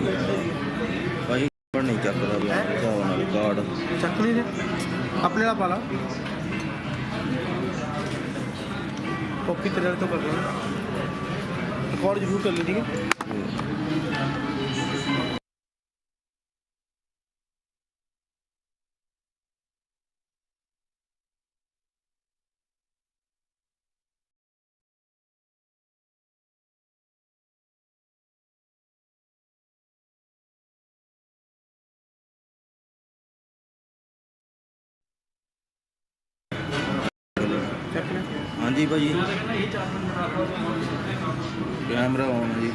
भाई नहीं चकदा कार्ड चक नहीं दे अपने वाला पाला कॉपी तेरे तो कर रहे रिकॉर्ड जरूर कर ली ठीक है। हाँ जी भाजी कैमरा ऑन है जी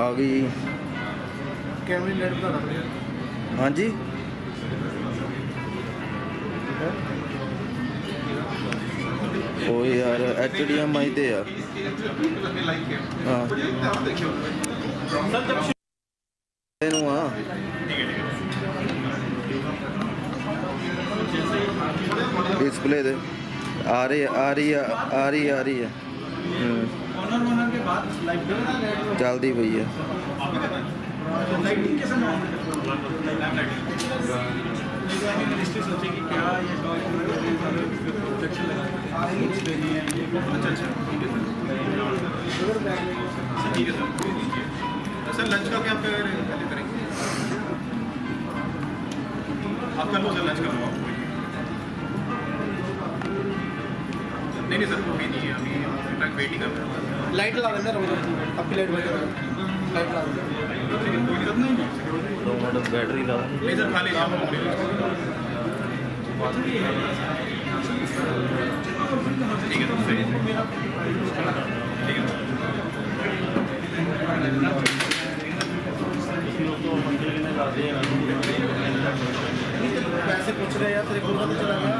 आ गई कैमरे लाइट बता रहा हाँ जी ओ यार HDMI ते यार हाँ डिस्प्ले दे आ रही है चलती पई है सर लंच का क्या करेंगे आप कर लो सर लंच कर लो आप नहीं सर अभी नहीं है अभी इनफैक्ट वेट ही कर रहे हैं लाइट ला देना आपकी लाइट बंद लाइट ला देना कोई दिक्कत नहीं बैटरी ला नहीं सर खाली ठीक है सर ठीक है पैसे पूछ रहे यार तेरे को पता चला गया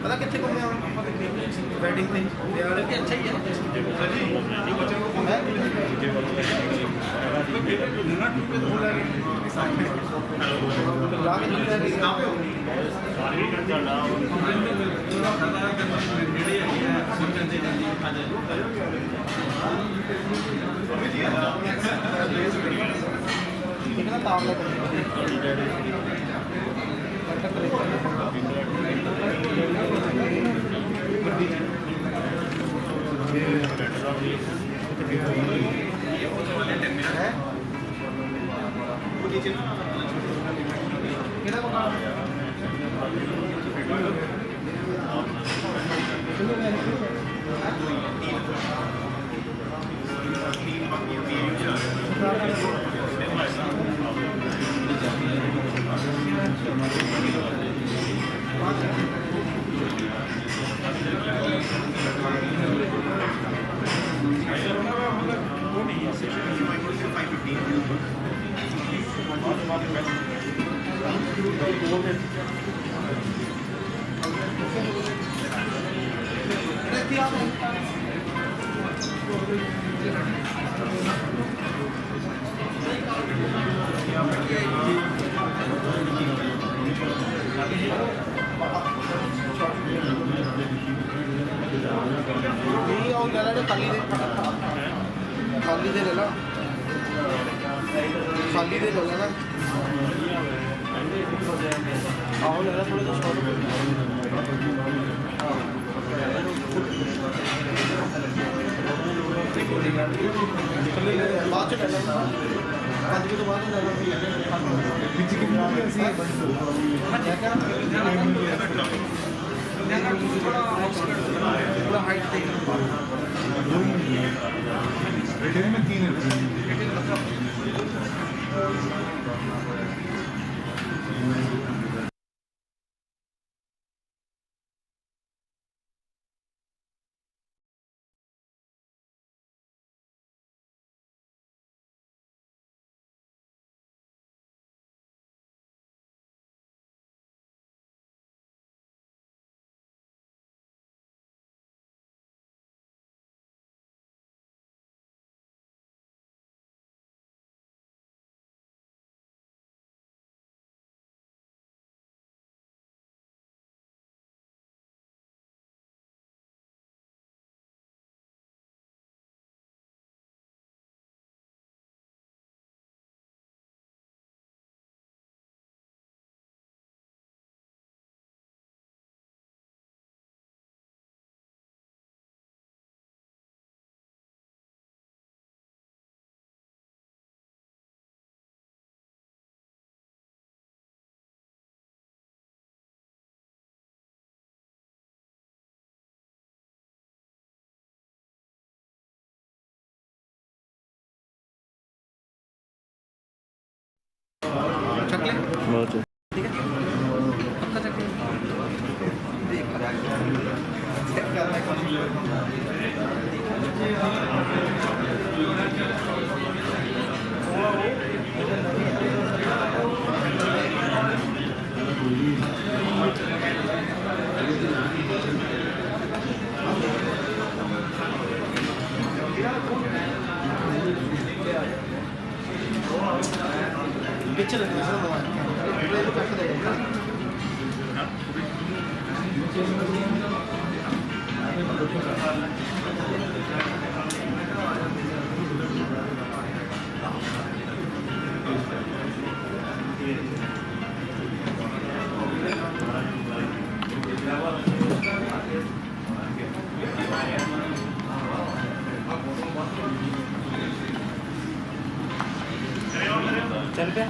पता कितने को वेडिंग थी यार के अच्छा ही है कितना ताव लगा खाली दे ले ला खाली दे ले ला ना आओ ले ला थोड़ा सा शॉर्ट बाद में ले ला आज भी तो बाद में ले ला पीछे की पूरा हाइट देखना रिटेल में 3 है। ले बहुत ठीक है पक्का चेक पीछे लग रहा चल पे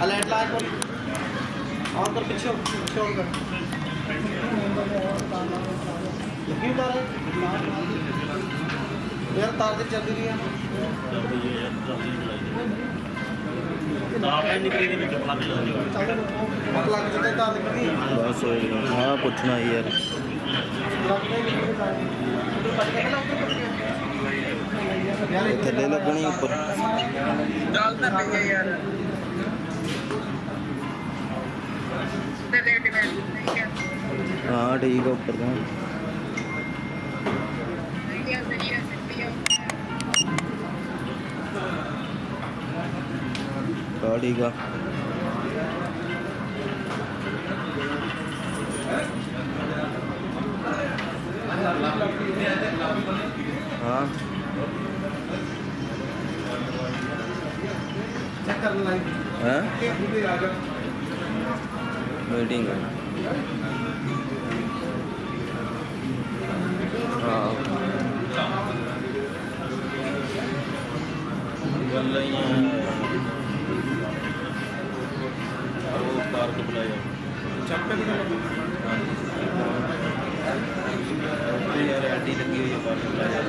अलर्ट ला कर और कर पीछे और कर क्यों तार है यार तार से चल रही है तार निकली नहीं पता लग जाता तार निकली बस हो गया हाँ पूछना ही यार थले लगनी ऊपर डालना चाहिए यार हाँ ठीक है ऊपर का हाँ ठीक है हाँ चेक कर लाइन हैं मीटिंग है हाँ गल्ला ही है वो कार को बुलाया चप्पे भी यार एडी लगी हुई है कार को बुलाया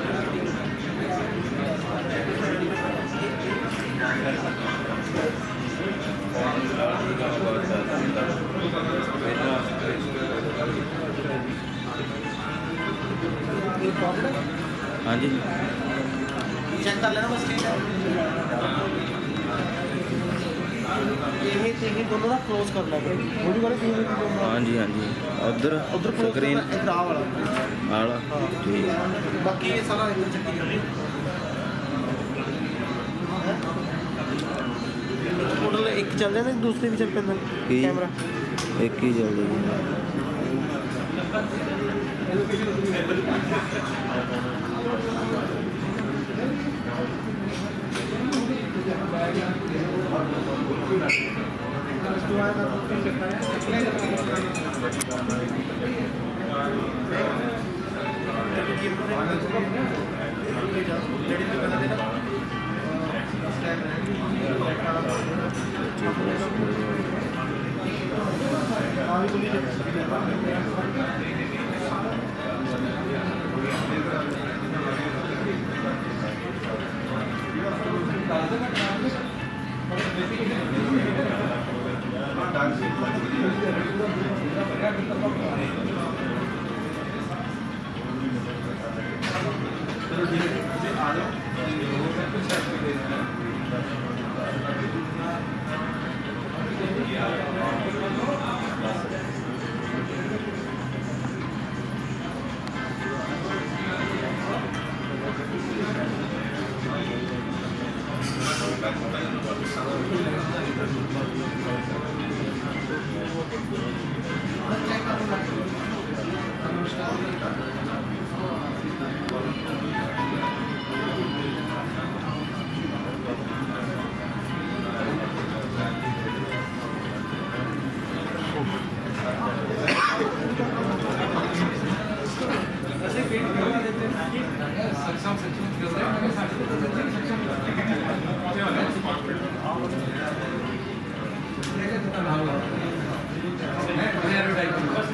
हाँ जी चेक कर लेना बस ठीक है यही दोनों ना क्लोज करना है थोड़ी बार हाँ जी उधर उधर क्लोज स्क्रीन इधर आ वाला आला ठीक है बाकी ये सारा इधर चेक कर मॉडल एक चल रहा है दूसरे भी चल पे कैमरा एक ही चल रही है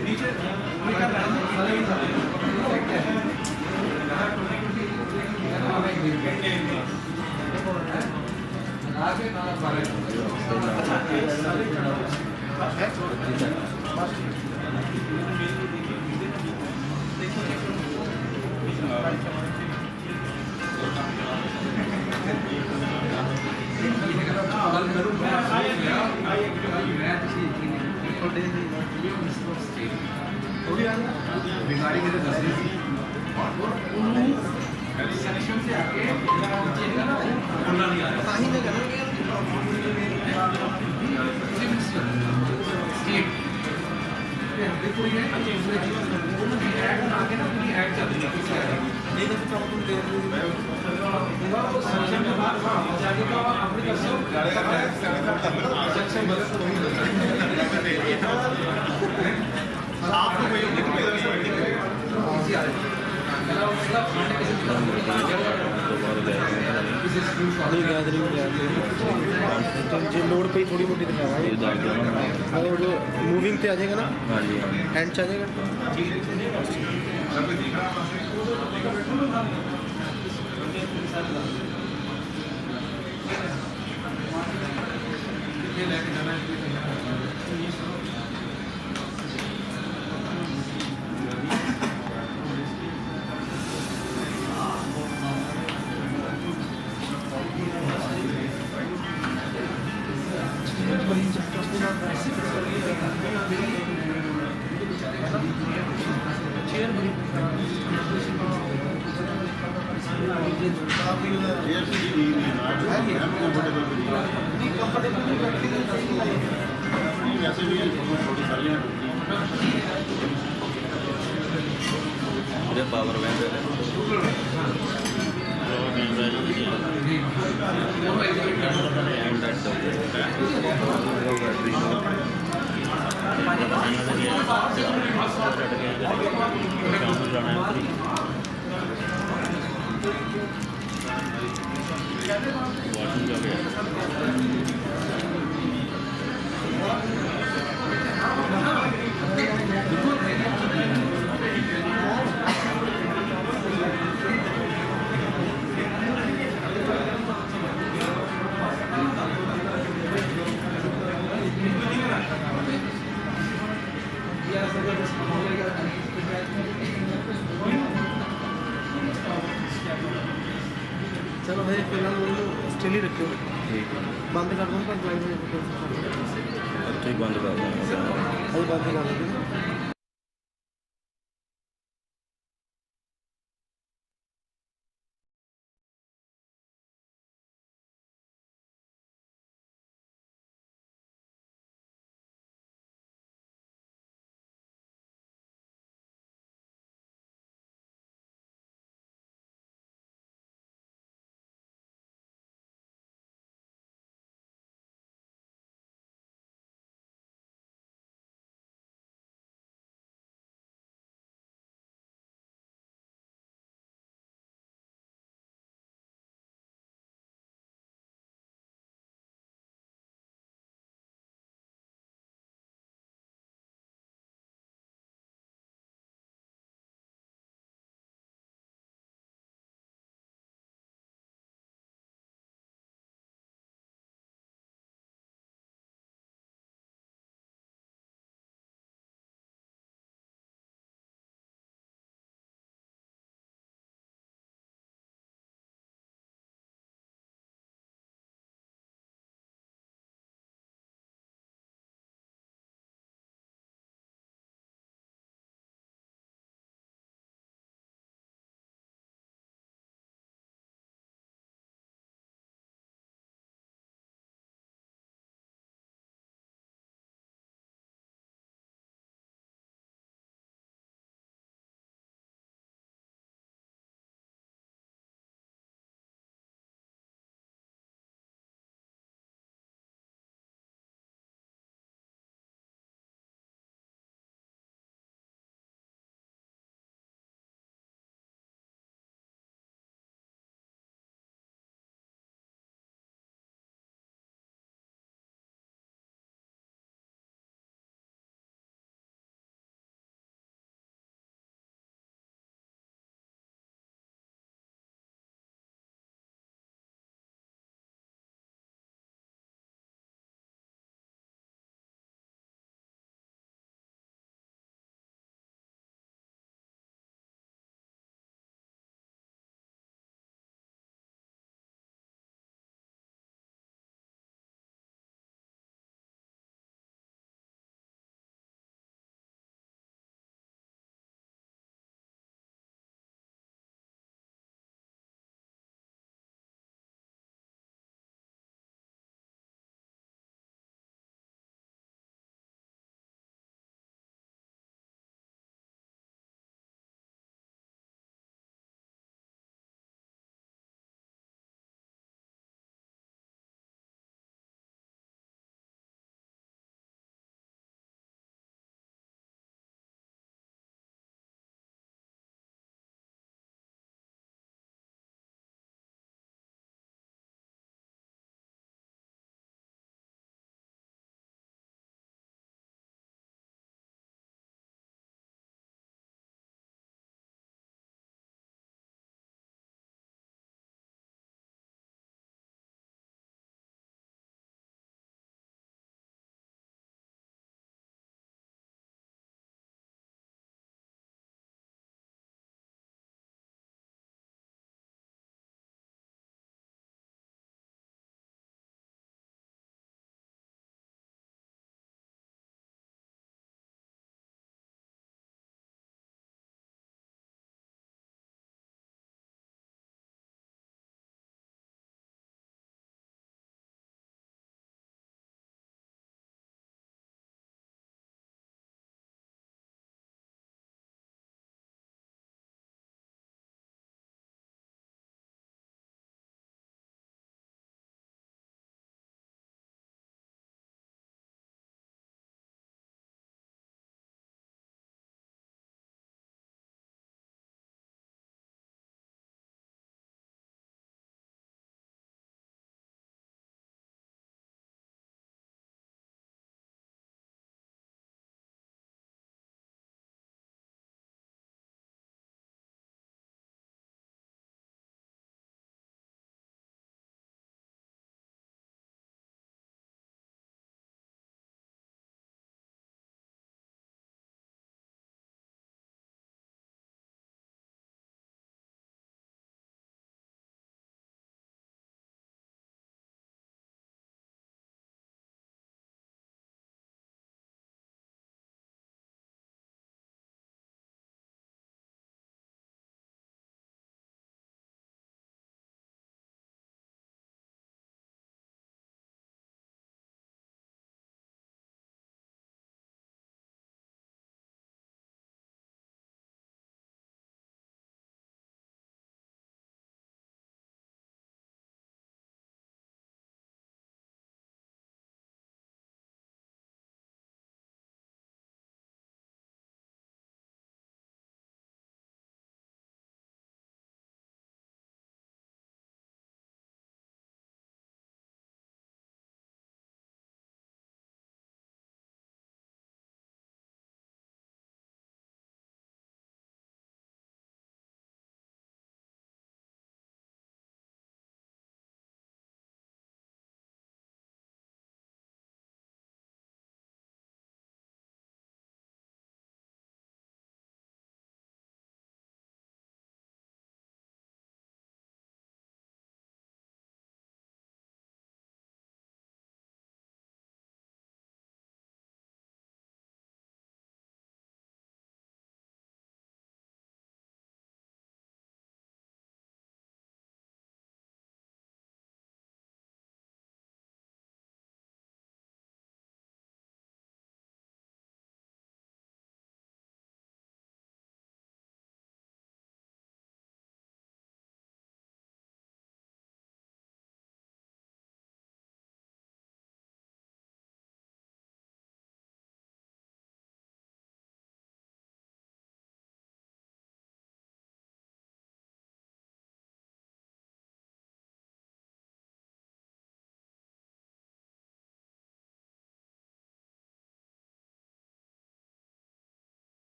नीचे ताही मैं कह जो लोड पे थोड़ी मोटी दिखावा जो मूविंग पे आ जाएगा ना। हाँ जी हैंड से आ जाएगा। पावर बैंक चलो भाई फिलहाल स्टिल ही रखो। बंद कर दूँ पर ठीक बंद कर दूँ अभी बंद कर दूँ।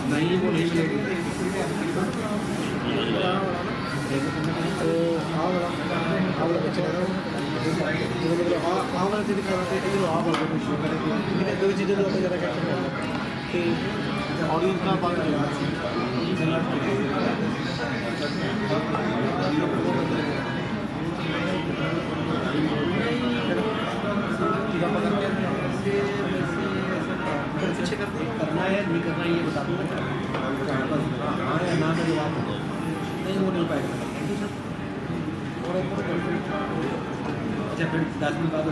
नहीं वो नहीं मिलेगी तो वाला बच्चे मतलब वाला चीज़ दिखाना चाहिए वाला वाला दो चीज़ें जो ज़्यादा कैप्चर करना कि ऑडियंस का पीछे करना है नहीं करना ये बता दो हाँ या ना का जवाब नहीं वो नहीं पाएगा अच्छा फिर 10 मिनट बाद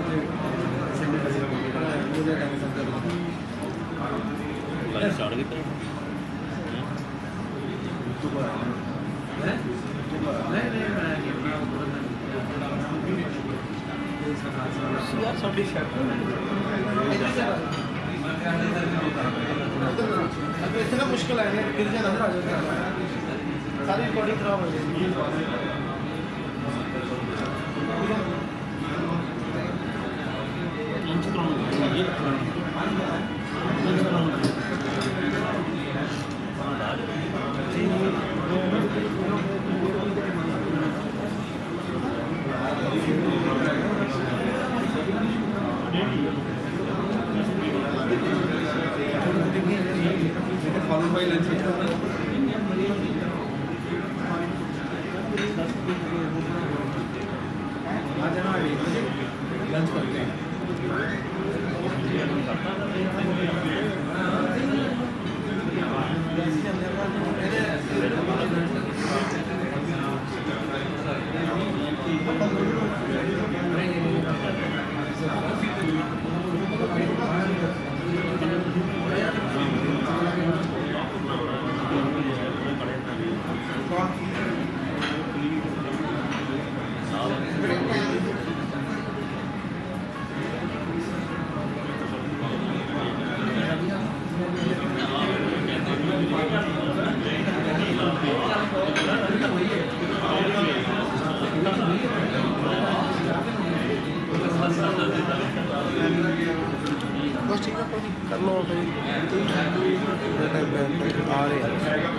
इतना मुश्किल है गिर जाए नजर आ जाता है सारी रिकॉर्डिंग खराब हो जाएगी followed by lunch लंच करते बस ठीक है कर लो आ रहे हैं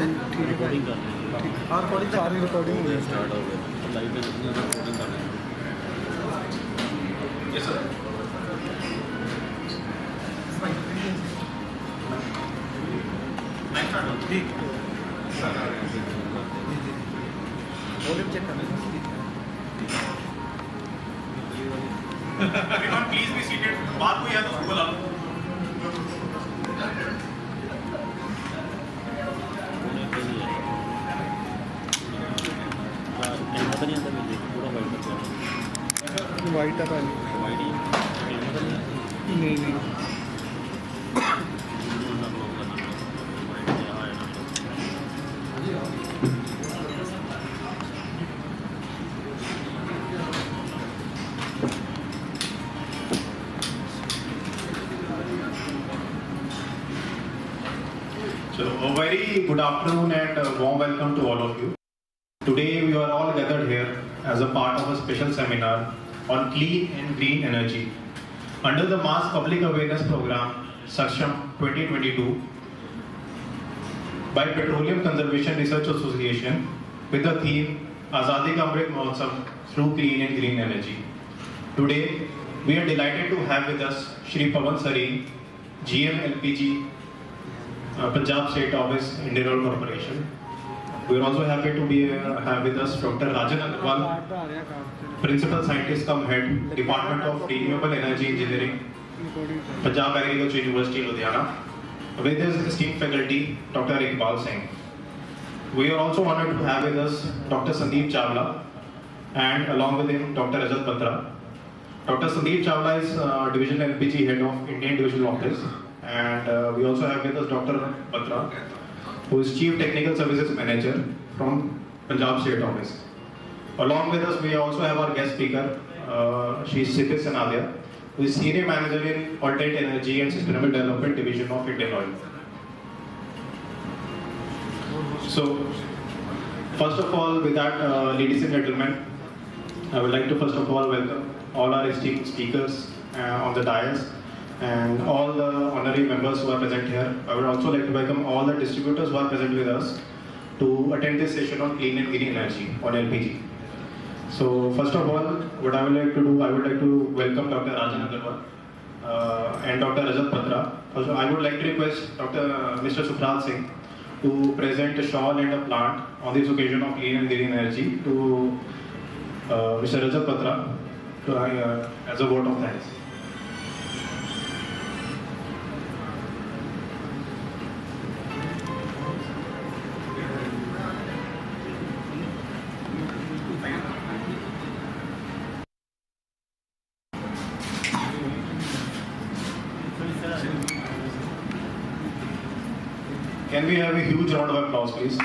ठीक है रिकॉर्डिंग कर रहे हैं हाँ रिकॉर्डिंग सारी रिकॉर्डिंग हो गई स्टार्ट हो गया लाइव में रिकॉर्डिंग कर रहे हैं Yes, sir. ठीक वॉल्यूम चेक करना Everyone, please be seated. बात कोई है तो उसको बुला लो. कैमरा तो नहीं आता मुझे पूरा वाइट कर दिया वाइट है पहले वाइट ही कैमरा तो नहीं आता नहीं नहीं So, a very good afternoon and a warm welcome to all of you. Today we are all gathered here as a part of a special seminar on clean and green energy under the Mass Public Awareness Program Saksham 2022 by Petroleum Conservation Research Association with the theme Azadi Ka Amrit Mahotsav through clean and green energy. Today we are delighted to have with us Shri Pawan Sareen, GM LPG Punjab State Office, IndianOil Corporation. We are also happy to be have with us Dr. Rajan Agarwal, Principal Scientist cum Head, Department of Renewable Energy Engineering, Punjab Agriculture University, Ludhiana, with his esteemed faculty, Dr. Iqbal Singh. We are also honored to have with us Dr. Sandeep Chawla and along with him Dr. Rajat Batra. Dr. Sandeep Chawla is Division LPG Head of Indian Division Office. And we also have with us Dr. Batra, who is Chief Technical Services Manager from Punjab State Office. Along with us, we also have our guest speaker, she is Siddhi Sanadia, who is Senior Manager in Alternate Energy and Sustainable Development Division of IndianOil. So, first of all, with that, ladies and gentlemen, I would like to first of all welcome all our esteemed speakers on the dais, and all the honorary members who are present here. I would also like to welcome all the distributors who are present with us to attend this session on clean and green energy on LPG. So first of all, what I would like to do, I would like to welcome Dr. Rajan Agarwal and Dr. Rajat Batra. Also, I would like to request Mr. Sukhrat Singh to present a shawl and a plant on this occasion of clean and green energy to Mr. Rajat Batra as a vote of thanks. Can we have a huge round of applause, please?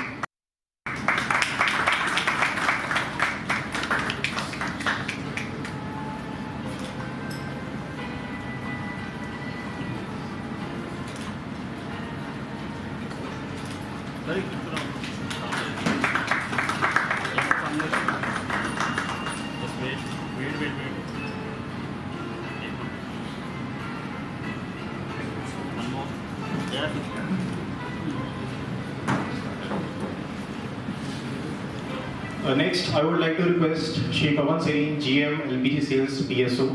Next, I would like to request Shri Pawan Sareen, GM LPG Sales PSO,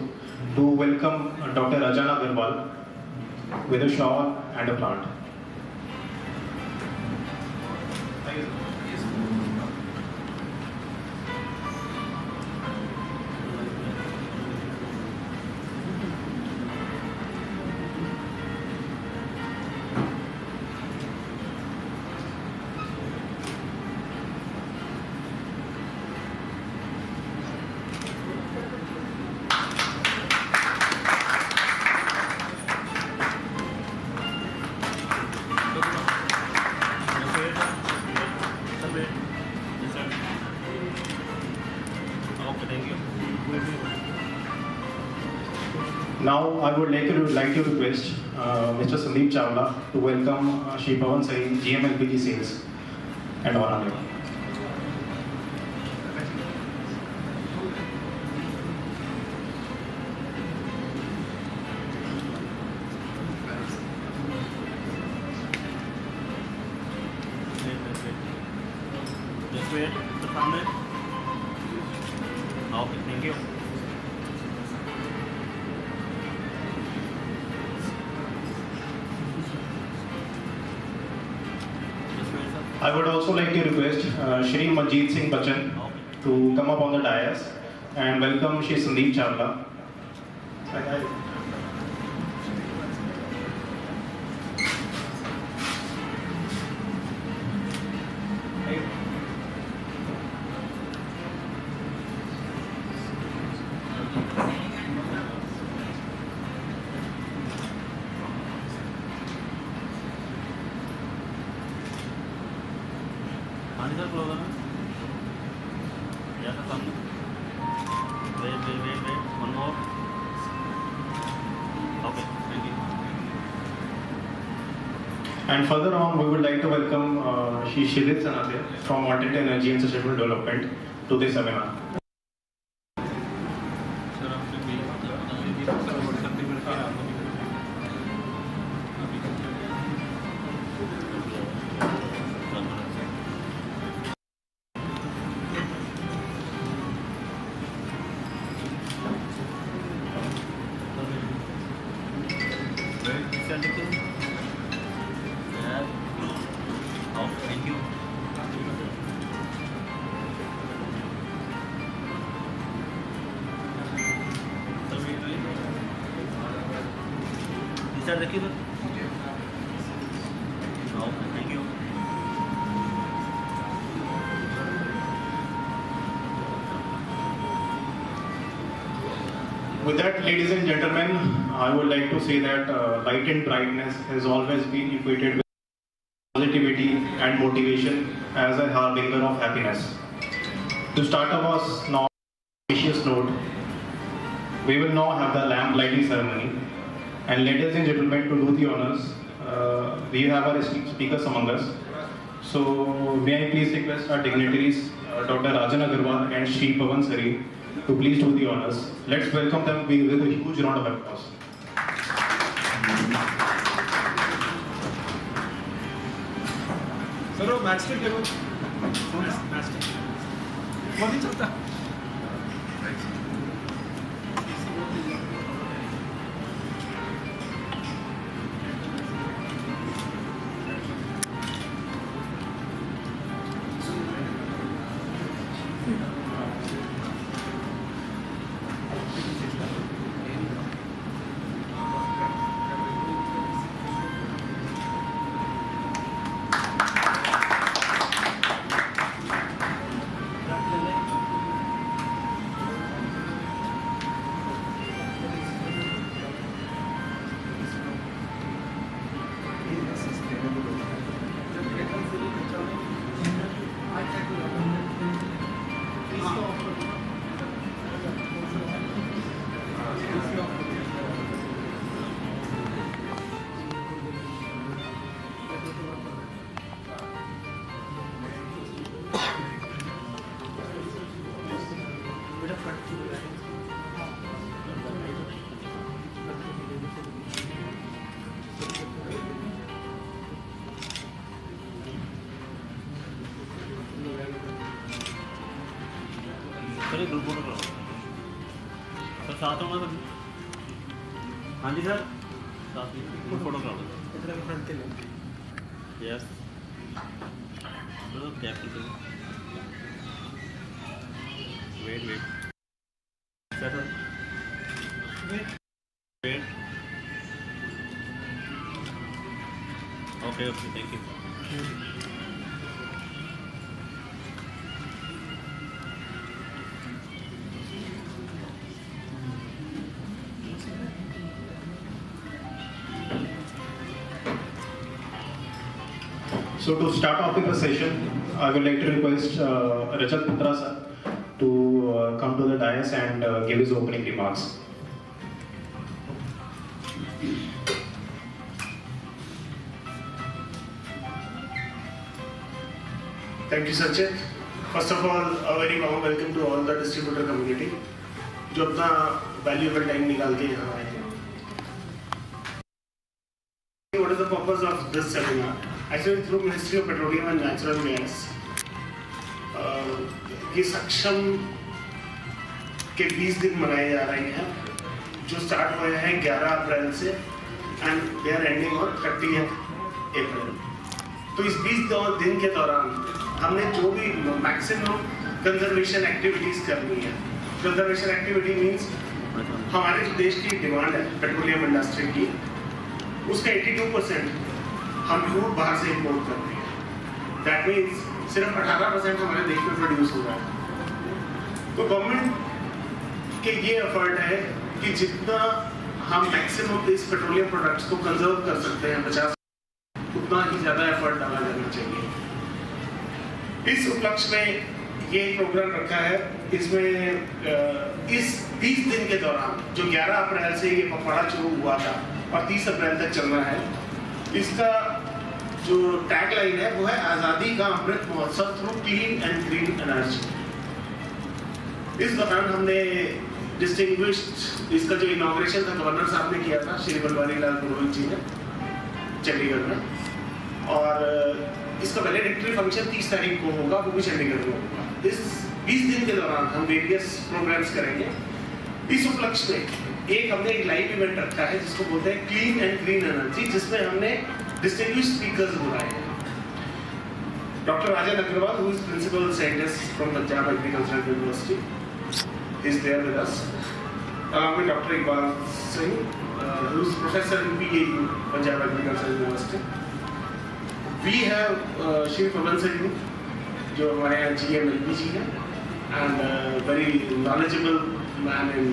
to welcome Dr. Rajan Agarwal with a shawl and a plant. Now, I would like to request Mr. Sandeep Chawla to welcome Shri Pawan Sareen, GM LPG Sales, and honor him. Okay, thank you. I would also like to request Shri Manjeet Singh Bachchan to come up on the dais and welcome Shri Sandeep Chawla. Sir, close on. Yeah, come. Wait. One more. Okay, thank you. And further on, we would like to welcome Shri Shilith Sanatya from Alternate Energy and Sustainable Development to this seminar. Thank you. Sir, thank you. Thank you. With that, ladies and gentlemen, I would like to say that light and brightness has always been equated with positivity and motivation as a harbinger of happiness. To start our now auspicious note, we will now have the lamp lighting ceremony. And ladies and gentlemen, to do the honors, we have our esteemed speakers among us. So may I please request our dignitaries, Dr. Rajan Agarwal and Shri Pawan Sari, to please do the honors. Let's welcome them with a huge round of applause. Sir वो match के करो match के वो नहीं चलता sir group photo करो sir साथ होना सर हाँ जी सर साथ में ग्रुप फोटो करा दो इतना फ्रंट के लिए yes capital wait sir wait okay thank you So to start off with the session, I would like to request Rajat Putra sir to come to the dais and give his opening remarks. Thank you, Sachin. First of all, a very warm welcome to all the distributor community जो अपना valuable time निकाल के यहाँ आए हैं. What is the purpose of this seminar? Actually, through Ministry of Petroleum and Natural Gas, ये सक्षम के 20 दिन मनाए जा रहे हैं, जो स्टार्ट हुए हैं 11 अप्रैल से and they are ending on 30 April. तो इस 20 दिन के दौरान हमने जो भी मैक्सिमम कंजर्वेशन एक्टिविटीज करनी है। कंजर्वेशन एक्टिविटी मीन्स हमारे जो देश की डिमांड है पेट्रोलियम इंडस्ट्री की, उसका 82% हम क्रूड बाहर से इम्पोर्ट करते हैं। दैट मीन्स सिर्फ 18% हमारे देश में प्रोड्यूस हो रहा है। तो गवर्नमेंट के ये एफर्ट है कि जितना हम मैक्सिमम इस पेट्रोलियम प्रोडक्ट्स को कंजर्व कर सकते हैं 50, उतना ही ज़्यादा एफर्ट डाला जाना चाहिए। इस उपलक्ष्य में ये प्रोग्राम रखा है। इसमें इस 20 दिन के दौरान जो 11 अप्रैल से ये पखवाड़ा शुरू हुआ था और 30 अप्रैल तक चलना है, इसका जो टैग लाइन है वो है आज़ादी का Amrit Mahotsav through clean and green energy. इस दौरान हमने डिस्टिंग्विश्ड इसका जो इनॉग्रेशन था गवर्नर साहब ने किया था, श्री बनवारी लाल पुरोहित जी ने चंडीगढ़ में, और इसका वैलेडिक्टरी फंक्शन 30 तारीख को होगा, वो भी चंडीगढ़ में होगा। इस 20 दिन के दौरान हम वेरियस प्रोग्राम्स करेंगे। इस उपलक्ष्य में हमने एक लाइव इवेंट रखा है जिसको बोलते हैं क्लीन एंड ग्रीन एनर्जी, जिसमें हमने डिस्टिंग्विश्ड स्पीकर्स बुलाए हैं। Doctor Rajan Agarwal, who is principal scientist from Punjab agricultural university, is there with us, along with Dr. Iqbal Singh, who is professor in PAU, Punjab Agricultural University. We have Shri Pawan Singh, जो हमारे यहाँ GMLPG है, and very knowledgeable man in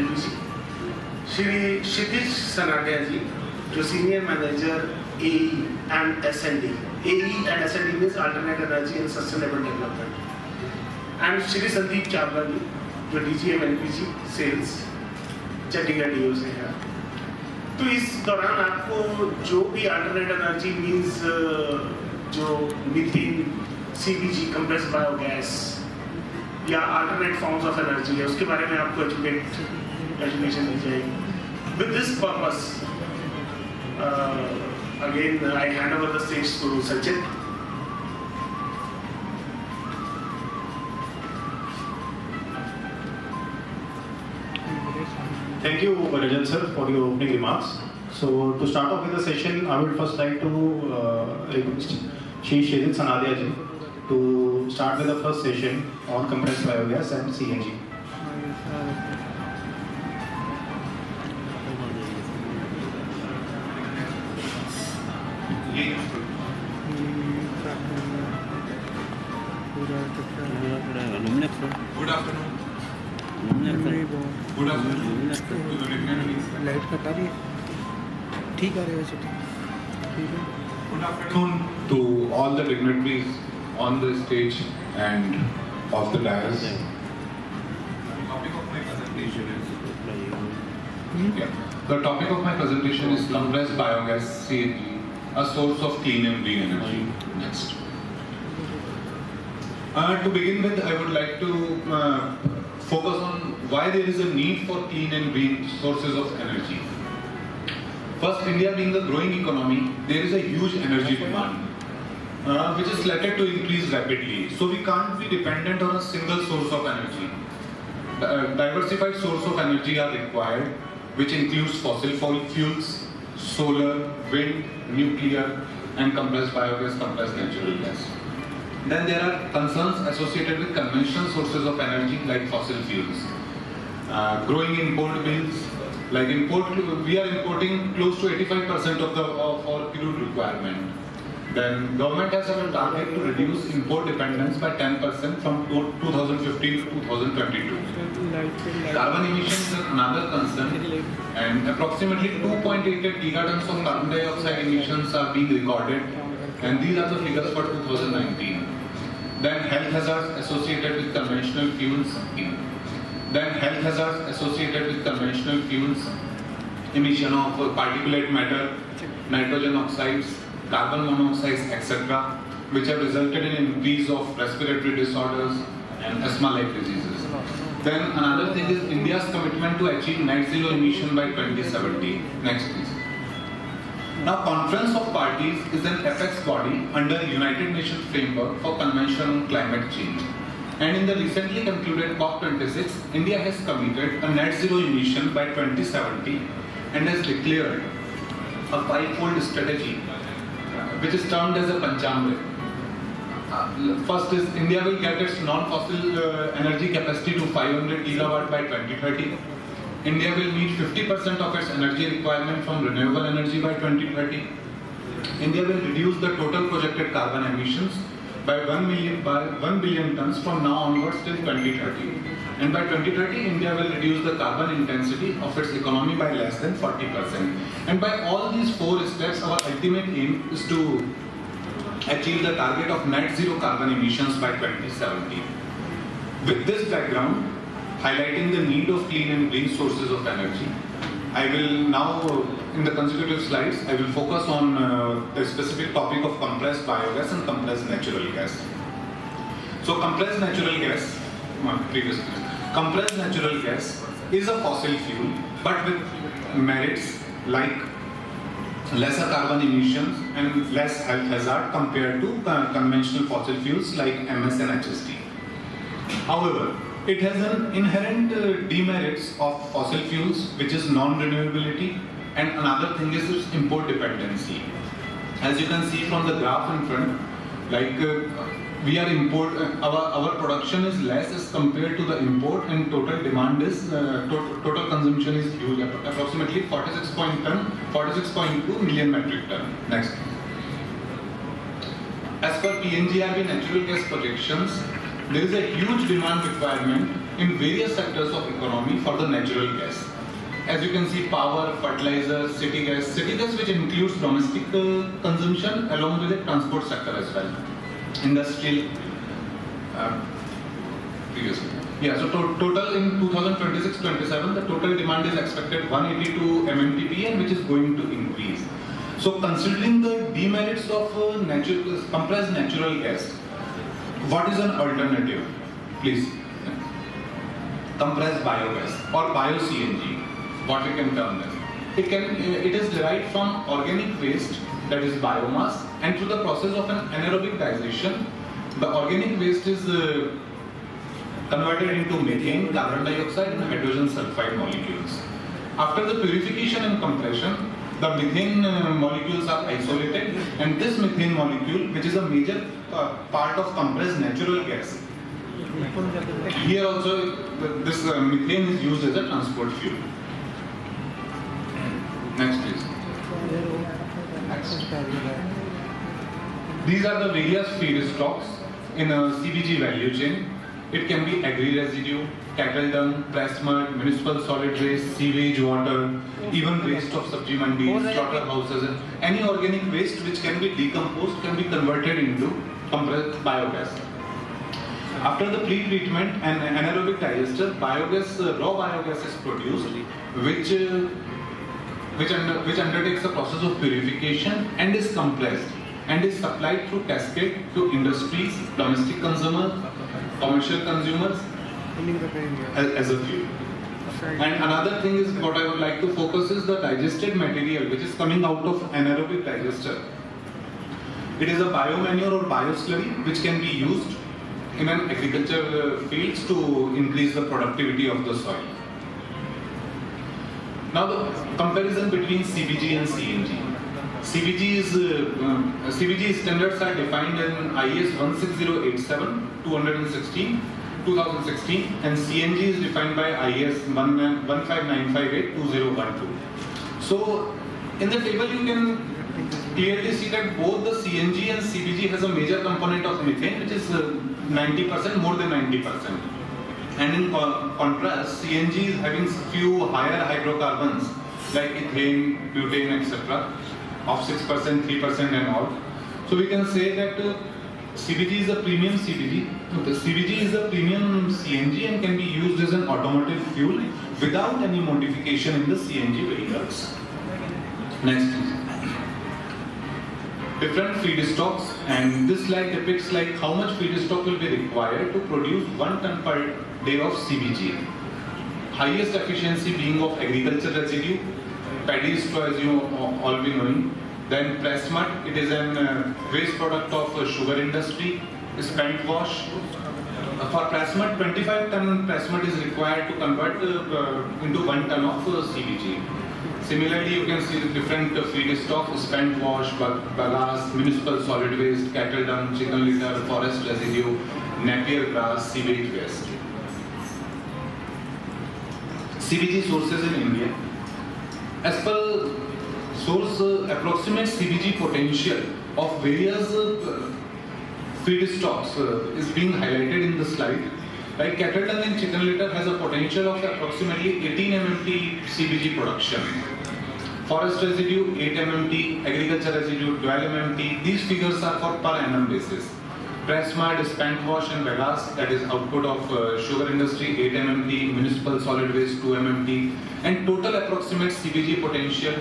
LPG. Shri Kshitij Sanadia ji, जो senior manager AE and SND. AE and SND means alternate energy and sustainable development. And Shri Sandeep Chawla ji, जो DGM LPG sales Chandigarh DO से है। तो इस दौरान आपको जो भी अल्टरनेट एनर्जी मींस जो मीथेन, CBG कंप्रेस्ड बायोगैस या अल्टरनेट फॉर्म्स ऑफ एनर्जी है, उसके बारे में आपको एजुकेशन दी जाएगी। With this purpose again I hand over the stage to Sachin. Thank you, Rajan sir, for your opening remarks. So, to start off with the session, I would first like to request Shri Kshitij Sanadia ji to start with the first session on compressed biogas and CNG. Good afternoon. Good afternoon to the dignitaries. Light कटा रही है, ठीक आ रही है वैसे, ठीक है। Good afternoon to all the dignitaries on the stage and off the dais. The topic of my presentation is compressed biogas CNG, a source of clean and green energy. Next. To begin with, I would like to focus on why there is a need for clean and green sources of energy. First, India being a growing economy, there is a huge energy demand, which is slated to increase rapidly. So we can't be dependent on a single source of energy. Diversified sources of energy are required, which includes fossil fuels, solar, wind, nuclear, and compressed biogas, compressed natural gas. Then there are concerns associated with conventional sources of energy like fossil fuels. Growing import bills, like we are importing close to 85% of our crude requirement. Then government has a target to reduce import dependence by 10% from 2015 to 2022. Carbon emissions is another concern, and approximately 2.88 gigatons of carbon dioxide emissions are being recorded, and these are the figures for 2019. Then health hazards associated with conventional fuels. Emission of particulate matter, nitrogen oxides, carbon monoxides, etc., which have resulted in an increase of respiratory disorders and asthma-like diseases. Then another thing is India's commitment to achieve net zero emission by 2070. Next, please. Now, Conference of Parties is an apex body under United Nations framework for Convention on Climate Change. And in the recently concluded COP26, India has committed a net zero emission by 2070 and has declared a five-fold strategy, which is termed as a Punjab. First is India will get its non-fossil energy capacity to 500 gigawatt by 2030. India will meet 50% of its energy requirement from renewable energy by 2030. India will reduce the total projected carbon emissions by 1 billion tons from now onwards till 2030. And by 2030, India will reduce the carbon intensity of its economy by less than 40%. And by all these four steps, our ultimate aim is to achieve the target of net zero carbon emissions by 2070. With this background, highlighting the need of clean and green sources of energy, I will now, in the consecutive slides, I will focus on the specific topic of compressed biogas and compressed natural gas. So compressed natural gas, compressed natural gas is a fossil fuel, but with merits like lesser carbon emissions and less health hazard compared to conventional fossil fuels like MS and HSD. However, it has an inherent demerits of fossil fuels, which is non-renewability, and another thing is its import dependency. As you can see from the graph in front, like we are our production is less as compared to the import, and total demand is total consumption is huge, approximately 46.2 million metric ton. Next. As per PNGRB natural gas projections, there is a huge demand requirement in various sectors of economy for the natural gas. As you can see, power, fertilizer, city gas which includes domestic consumption along with the transport sector as well. Industrial, previously. Yeah, so total in 2026-27, the total demand is expected 182 MMTPA, and which is going to increase. So considering the demerits of compressed natural gas, what is an alternative? Please. Compressed biogas or bio-CNG, what we can term as. It is derived from organic waste, that is biomass, and through the process of an anaerobic digestion, the organic waste is converted into methane, carbon dioxide, and hydrogen sulfide molecules. After the purification and compression, the methane molecules are isolated, and this methane molecule, which is a major part of compressed natural gas, here also this methane is used as a transport fuel. Next, please. Next. These are the various feedstocks in a CBG value chain. It can be agri-residue, cattle dung, press mud, municipal solid waste, sewage water, even waste of sabji mandis, slaughterhouses, and any organic waste which can be decomposed can be converted into compressed biogas. After the pre-treatment and anaerobic digester, biogas, raw biogas is produced, which undertakes a process of purification and is compressed and is supplied through cascade to industries, domestic consumers, commercial consumers as a fuel. And another thing is what I would like to focus is the digested material which is coming out of anaerobic digester. It is a biomanure or bioslurry which can be used in an agriculture fields to increase the productivity of the soil. Now the comparison between CBG and CNG. CBG standards are defined in IS 16087 2016, and CNG is defined by IS 15958 2012. So in the table you can clearly see that both the CNG and CBG has a major component of methane, which is 90%, more than 90%. And in contrast, CNG is having few higher hydrocarbons like ethane, butane, etc. of 6%, 3% and all. So we can say that CBG is a premium CBG. The CBG is a premium CNG and can be used as an automotive fuel without any modification in the CNG vehicles. Next. Different feedstocks, and this slide depicts like how much feedstock will be required to produce 1 ton per day of CBG. Highest efficiency being of agriculture residue, paddy straw as you all be knowing. Then press mud, it is an waste product of sugar industry, spent wash, for press mud, 25 ton press mud is required to convert into 1 ton of CBG. Similarly, you can see the different feedstock: spent wash, bagasse, municipal solid waste, cattle dung, chicken litter, forest residue, napier grass, sewage waste. CBG sources in India. As per source, approximate CBG potential of various feedstocks is being highlighted in the slide. Right, cattle dung and chicken litter has a potential of approximately 18 MMT CBG production. Forest residue 8 MMT, agriculture residue 12 MMT. These figures are for per annum basis. Press mud, spent wash and bagasse, that is output of sugar industry 8 MMT, municipal solid waste 2 MMT, and total approximate CBG potential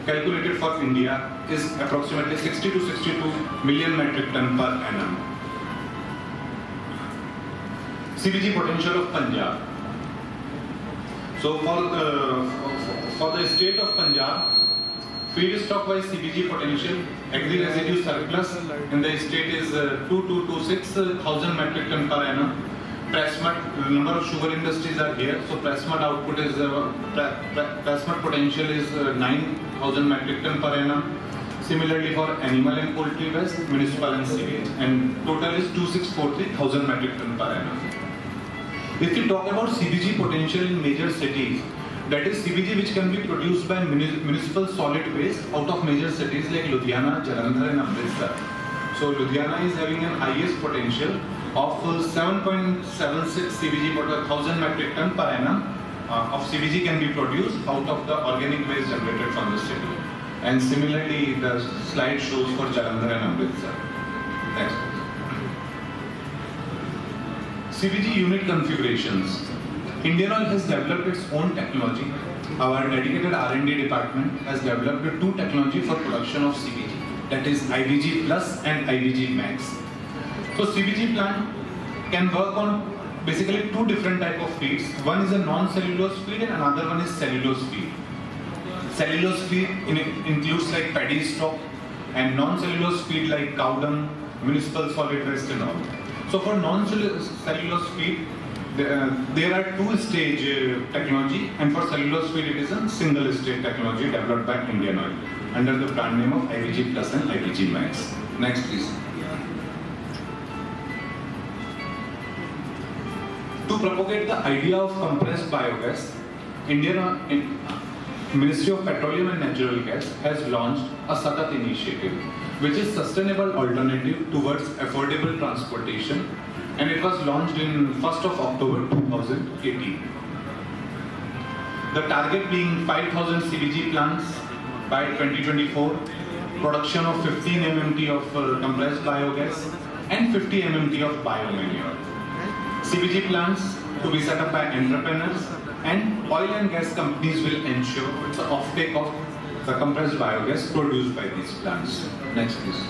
calculated for India is approximately 60 to 62 million metric ton per annum. CBG potential of Punjab. So for the state of Punjab, feedstock wise CBG potential, agri residue surplus in the state is 2226,000 metric ton per annum. Press mud, number of sugar industries are here, so press mud output is press mud potential is 9,000 metric ton per annum. Similarly for animal and poultry waste, municipal and sewage, and total is 2643,000 metric ton per annum. If we talk about CBG potential in major cities, that is CBG which can be produced by municipal solid waste out of major cities like Ludhiana, Jalandhar and Amritsar. So Ludhiana is having an highest potential of 7.76 CBG per 1000 metric ton per annum of CBG can be produced out of the organic waste generated from the city. And similarly, the slide shows for Jalandhar and Amritsar. Next. CBG unit configurations. IndianOil has developed its own technology. Our dedicated R&D department has developed two technology for production of CBG, that is IBG Plus and IBG Max. So CBG plant can work on basically two different type of feeds. One is a non-cellulose feed and another one is cellulose feed. Cellulose feed includes like paddy stock, and non-cellulose feed like cow dung, municipal solid waste and all. So for non-cellulose feed, there are two-stage technology, and for cellulose feed it is a single-stage technology developed by IndianOil under the brand name of IBG Plus and IBG Max. Next please. To propagate the idea of compressed biogas, Indian Ministry of Petroleum and Natural Gas has launched a Satat initiative, which is sustainable alternative towards affordable transportation, and it was launched in 1st of October 2018. The target being 5,000 CBG plants by 2024, production of 15 MMT of compressed biogas and 50 MMT of biomanure. CBG plants to be set up by entrepreneurs, and oil and gas companies will ensure the offtake of the compressed biogas produced by these plants. Next please.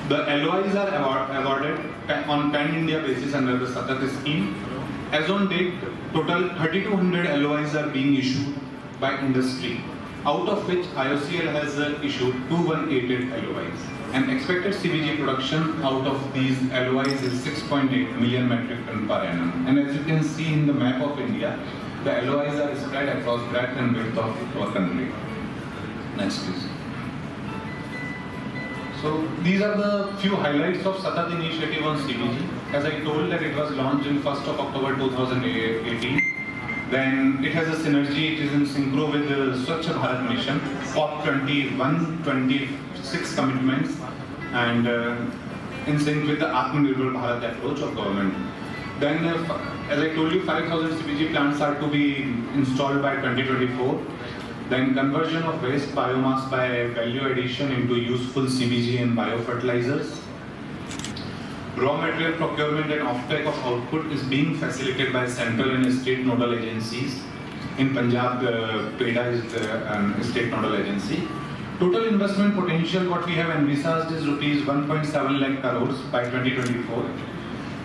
The LOIs are awarded on pan-India basis under the Satat scheme. As on date, total 3,200 LOIs are being issued by industry, out of which IOCL has issued 2,188 LOIs. And expected CBG production out of these LOIs is 6.8 million metric ton per annum. And as you can see in the map of India, the LOIs are spread across breadth and width of our country. Next please. So these are the few highlights of Satat initiative on CBG. As I told that it was launched in 1st of October 2018. Then it has a synergy, it is in synchro with the Swachh Bharat Mission, COP21, 26 commitments, and in sync with the Atmanirbhar Bharat approach of government. Then, as I told you, 5,000 CBG plants are to be installed by 2024. Then conversion of waste biomass by value addition into useful CBG and biofertilizers. Raw material procurement and offtake of output is being facilitated by central and state nodal agencies. In Punjab, PEDA is the state nodal agency. Total investment potential what we have envisaged is rupees 1.7 lakh crores by 2024.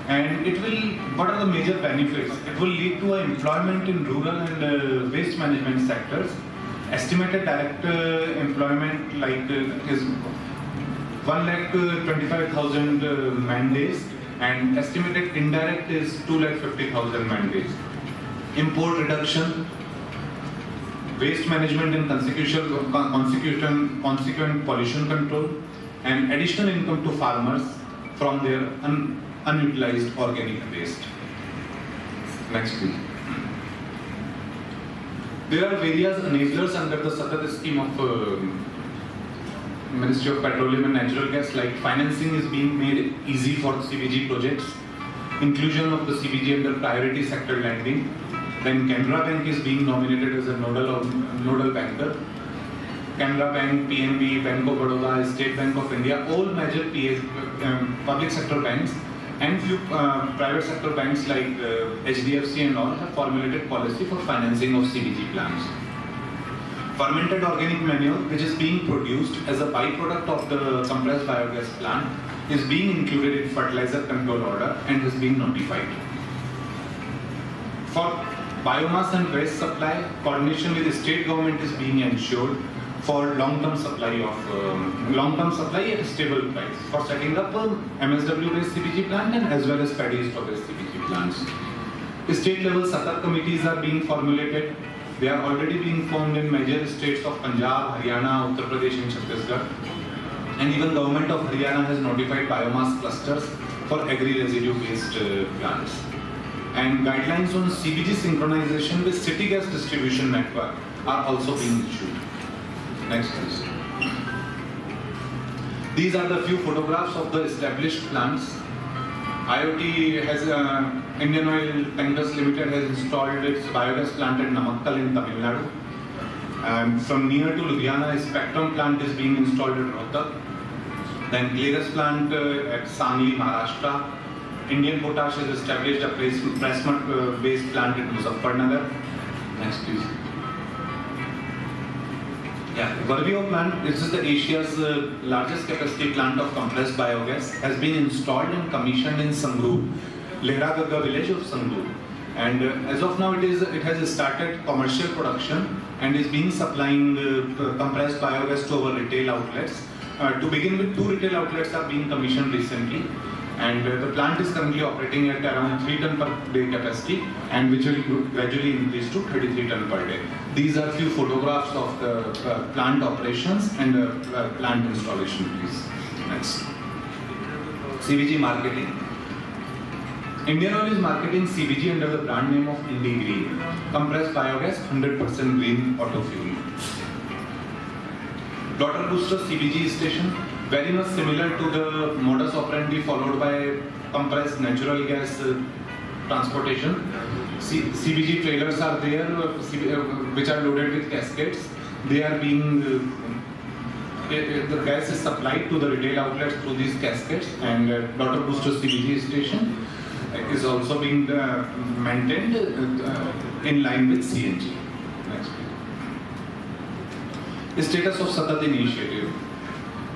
And it will, what are the major benefits? It will lead to employment in rural and waste management sectors. Estimated direct employment like is 1,25,000 man days, and estimated indirect is 2,50,000 man days. Import reduction, waste management and consequent pollution control, and additional income to farmers from their unutilized organic waste. Next please. There are various enablers under the Satat scheme of Ministry of Petroleum and Natural Gas, like financing is being made easy for CBG projects, inclusion of the CBG under priority sector lending, then Canara Bank is being nominated as a nodal banker. Canara Bank, PNB, Bank of Baroda, State Bank of India, all major public sector banks and few private sector banks like HDFC and all have formulated policy for financing of CBG plants. Fermented organic manure, which is being produced as a byproduct of the compressed biogas plant, is being included in fertilizer control order and is being notified. For biomass and waste supply, coordination with the state government is being ensured for long-term supply at a stable price for setting up a MSW-based CBG plant and as well as paddy straw-based CBG plants. State level Satat committees are being formulated. They are already being formed in major states of Punjab, Haryana, Uttar Pradesh and Chhattisgarh. And even government of Haryana has notified biomass clusters for agri-residue-based plants. And guidelines on CBG synchronization with city gas distribution network are also being issued. Next please. These are the few photographs of the established plants. IoT has IndianOil Tankers Limited has installed its biogas plant at Namakkal in Tamil Nadu. From near to Ludhiana, a Spectrum plant is being installed at Rohtak. Then Clearus plant at Sangli, Maharashtra. Indian Potash has established a pressmud-based plant at Muzaffarnagar. Next please. Yeah, Verbio plant, this is the Asia's largest capacity plant of compressed biogas, has been installed and commissioned in Sangrur, Lehragagga village of Sangrur. And as of now, it has started commercial production and is being supplying compressed biogas to our retail outlets. To begin with, 2 retail outlets are being commissioned recently. And the plant is currently operating at around 3 ton per day capacity and which will gradually increase to 33 ton per day. These are few photographs of the plant operations and plant installation, please. Next. CBG marketing. IndianOil is marketing CBG under the brand name of IndiGreen, compressed biogas, 100% green auto fuel. Daughter booster CBG station, very much similar to the modus operandi followed by compressed natural gas transportation. CBG trailers are there which are loaded with cascades. They are being, the gas is supplied to the retail outlets through these cascades, and daughter booster CBG station is also being maintained in line with CNG. Next please. Status of Satat initiative.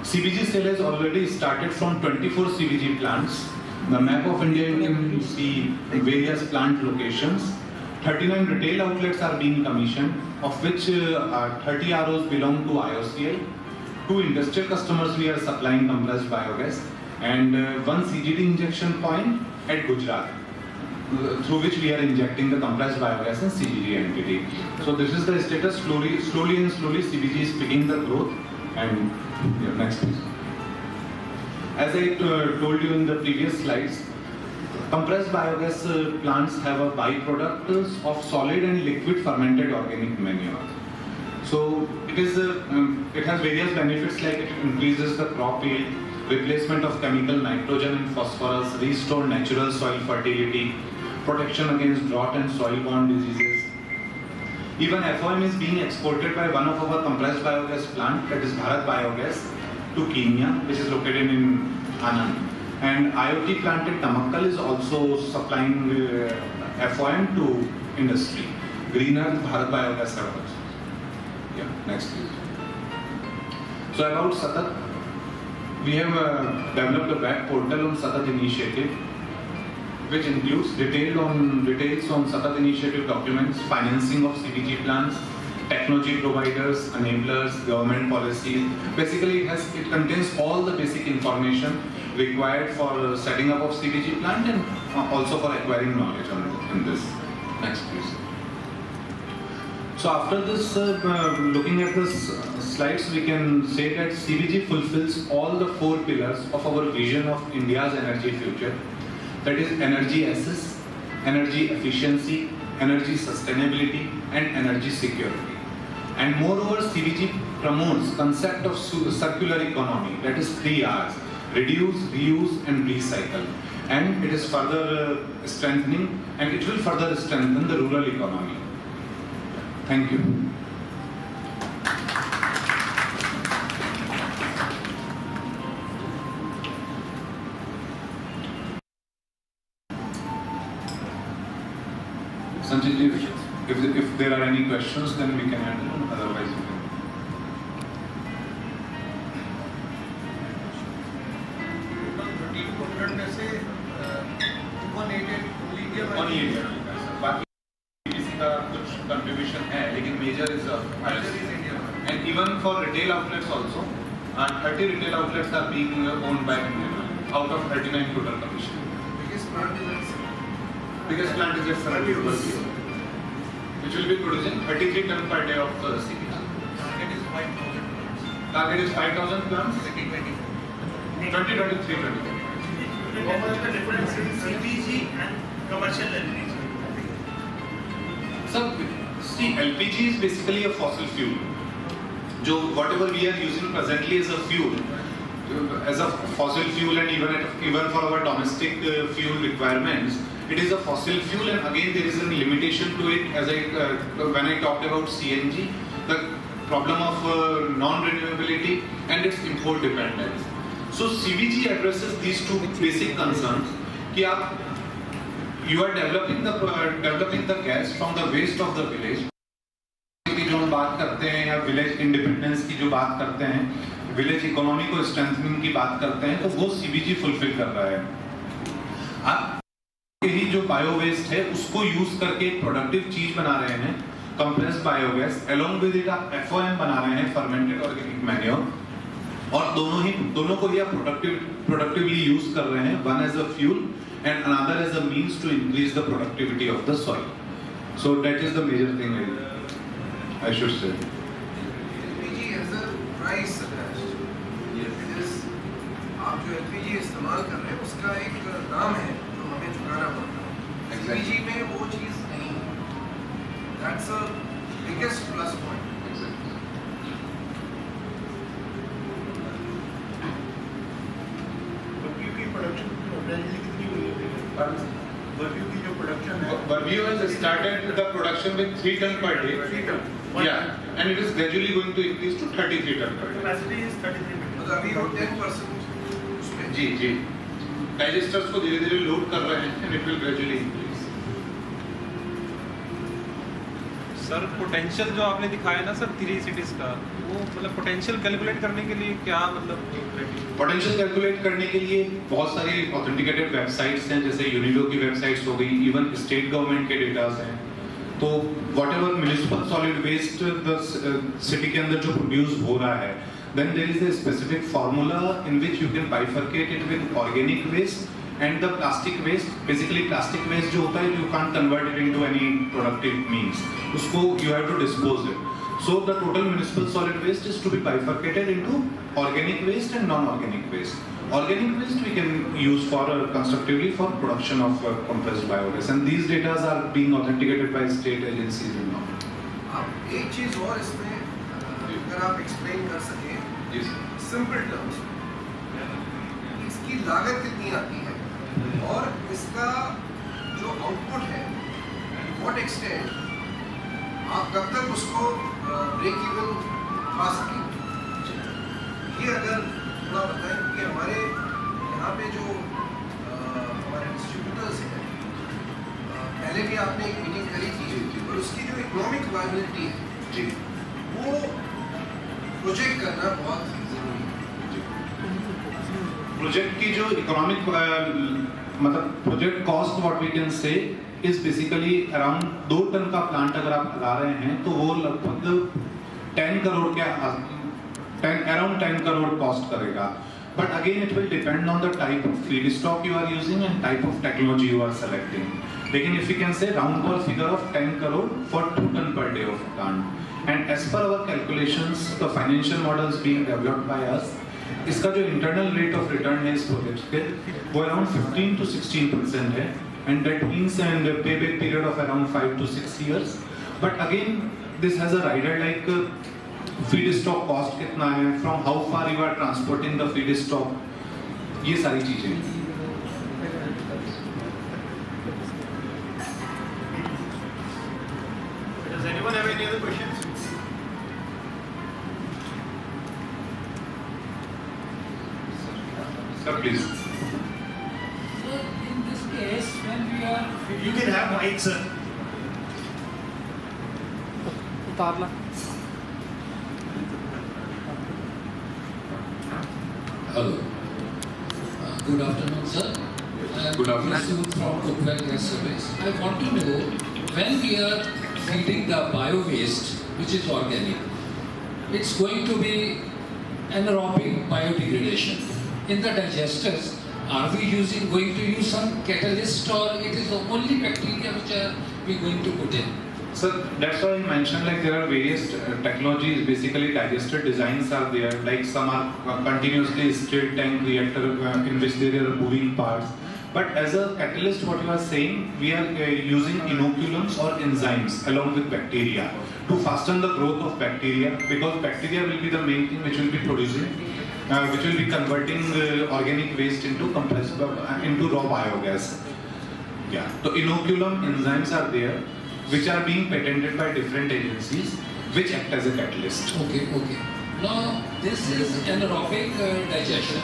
CBG sale has already started from 24 CBG plants. The map of India, you can see various plant locations. 39 retail outlets are being commissioned, of which 30 ROs belong to IOCL. 2 industrial customers we are supplying compressed biogas, and 1 CGD injection point at Gujarat, through which we are injecting the compressed biogas and CGD entity. So this is the status. Slowly CBG is picking the growth. And yeah, next please. As I told you in the previous slides, compressed biogas plants have a byproduct of solid and liquid fermented organic manure. So it has various benefits, like it increases the crop yield, replacement of chemical nitrogen and phosphorus, restore natural soil fertility, protection against drought and soil-borne diseases. Even FOM is being exported by one of our compressed biogas plant, that is Bharat Biogas, to Kenya, which is located in Anand. And IoT plant at Namakkal is also supplying FOM to industry. Greener Bharat Biogas have also. Yeah, next please. So about Satat, we have developed a web portal on Satat initiative, which includes details on Satat initiative documents, financing of CBG plants, technology providers, enablers, government policies. Basically, it contains all the basic information required for setting up of CBG plant and also for acquiring knowledge in this. Next, please. So after this, looking at this slides, we can say that CBG fulfills all the 4 pillars of our vision of India's energy future. That is energy access, energy efficiency, energy sustainability, and energy security. And moreover, CBG promotes concept of circular economy. That is 3 R's: reduce, reuse, and recycle. And it is further strengthening, and it will further strengthen the rural economy. Thank you. Sanjay ji, if there are any questions, then we can handle. Otherwise, we can. में से 188 बाकी PCRA का कुछ contribution है, लेकिन major is India. And even for retail outlets also, 30 retail outlets are being owned by IndianOil out of 39 total commission. Biggest plant is at 70, which will be producing 33 ton per day of CBG. Target is 5,000 plants. 2023. What is the difference in CBG and commercial LPG? So, see, LPG is basically a fossil fuel. Whatever we are using presently is a fuel, as a fossil fuel, and even for our domestic fuel requirements, it is a fossil fuel. And again, there is a limitation to it. As when I talked about CNG, the problem of non-renewability and its import dependence. So CBG addresses these 2 basic concerns. That you are developing the gas from the waste of the village. जो हम बात करते हैं या village independence की जो बात करते हैं, विलेज इकोनॉमी को स्ट्रेंथनिंग की बात करते हैं, तो वो सीबीजी फुलफिल कर रहा है. आप यही जो बायो वेस्ट है उसको यूज करके एक प्रोडक्टिव चीज बना रहे हैं, compressed biogas, along with it आप एफओएम बना रहे हैं, फर्मेंटेड ऑर्गेनिक मैन्योर, और दोनों को ही आप प्रोडक्टिवली यूज कर रहे हैं, one as a fuel and another as a means to increase the productivity of the soil. So that is the major thing I should say. LPG has a price attached. It is, आप जो LPG इस्तेमाल कर रहे हैं उसका एक दाम है जो हमें चुकाना पड़ता है. CBG में वो चीज़ नहीं है. That's a biggest plus point. Barfi की प्रोडक्शन ऑलरेडी कितनी हुई है? बर्फी की जो प्रोडक्शन है, Barbio has started the production with 3 ton per day. 3 ton. Yeah, and it is gradually going to increase to 33 ton per day. Capacity is 33 million. तो अभी हम 10% उसमें जी डाइजेस्टर्स को धीरे धीरे लोड कर रहे हैं, and it will gradually increase. Sir potential जो आपने दिखाया ना सर 3 cities का, वो मतलब पोटेंशियल कैलकुलेट करने के लिए क्या मतलब पोटेंशियल कैलकुलेट करने के लिए बहुत सारी ऑथेंटिकेटेड वेबसाइट्स हैं, जैसे यूनिडो की वेबसाइट्स हो गई, इवन स्टेट गवर्नमेंट के डेटास हैं. तो whatever municipal solid waste the city के अंदर जो प्रोड्यूस हो रहा है, then there is a specific formula in which you can bifurcate it with organic waste and the plastic waste. Basically plastic waste जो होता है, you can't convert it into any productive means. उसको you have to dispose it. So the total municipal solid waste is to be bifurcated into organic waste and non-organic waste. Organic waste we can use for constructively for production of compressed biogas, and these data are being authenticated by state agencies and all. आप एक चीज़ और इसमें अगर आप explain कर सकें simple terms, इसकी लागत कितनी आती है और इसका जो आउटपुट है व्हाट एक्सटेंट आप कब तक उसको ब्रेक इवन पा सकें, ये अगर थोड़ा बताएं. कि हमारे यहाँ पे जो हमारे डिस्ट्रीब्यूटर्स हैं, पहले भी आपने एक मीटिंग करी थी, और उसकी जो इकोनॉमिक वायबिलिटी है वो प्रोजेक्ट करना बहुत जरूरी है. प्रोजेक्ट की जो इकोनॉमिक मतलब project cost what we can say is basically around 2 ton का प्लांट अगर आप लगा रहे हैं तो वो लगभग 10 करोड़ के around 10 crore cost करेगा. But again, it will depend on the type of feedstock you are using and type of technology you are selecting. Again, if we can say round ball figure of 10 crore for 2 ton per day of plant. And as per our calculations, the financial models being developed by us, इसका जो internal rate of return है इस project के वो around 15 to 16% है, and that means and payback period of around 5 to 6 years. But again, this has a rider like feedstock cost कितना है, from how far you are transporting the feedstock, ये सारी चीजें. Does anyone have any other questions? Sir, please. So in this case, when we are You can have mic, sir. उतारला. Hello. Good afternoon, sir. Good afternoon. From Cookwell Gas Service. I want to know when we are feeding the bio waste, which is organic, it's going to be anaerobic biodegradation. In the digesters, are we going to use some catalyst, or it is the only bacteria which are we going to put in? So that's why I mentioned like there are various technologies, basically digester designs are there, like some are continuously stirred tank reactor in which there are moving parts. But as a catalyst, what you are saying, we are using inoculums or enzymes along with bacteria to fasten the growth of bacteria, because bacteria will be the main thing which will be producing, which will be converting organic waste into into raw biogas. Yeah, so inoculum enzymes are there, which are being patented by different agencies, which act as a catalyst. Okay. Now, this is anaerobic digestion.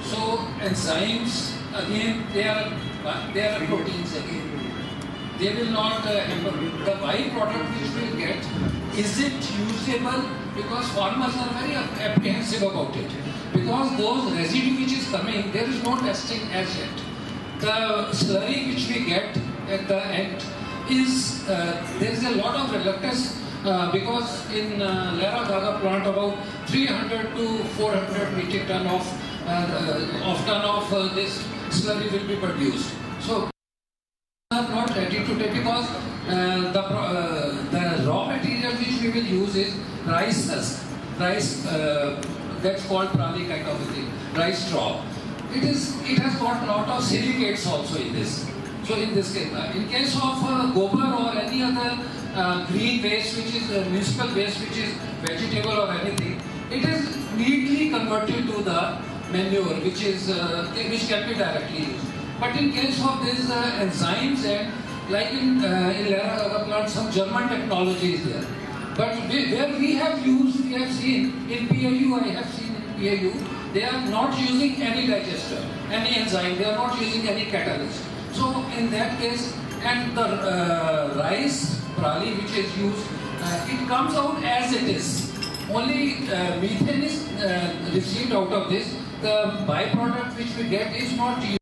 So, enzymes, again, they are proteins again. They will not happen. The byproduct which we will get, is it usable? Because farmers are very apprehensive about it. Because those residue which is coming, there is no testing as yet. The slurry which we get at the end is, there is a lot of reluctance because in Lera Daga plant about 300 to 400 metric ton of this slurry will be produced. So we are not ready to take, because the raw material which we will use is rice husk, that's called prali kind of a thing, rice straw. It has got a lot of silicates also in this. So in this case, in case of gobar or any other green waste, which is municipal waste, which is vegetable or anything, it is neatly converted to the manure, which can be directly used. But in case of these enzymes, and like in Lera Daga plant, some German technology is there. But where we have seen in PIU, I have seen in PIU, they are not using any digester, any enzyme, they are not using any catalyst. So in that case, and the rice prali which is used, it comes out as it is. Only methane is received out of this. The byproduct which we get is not used.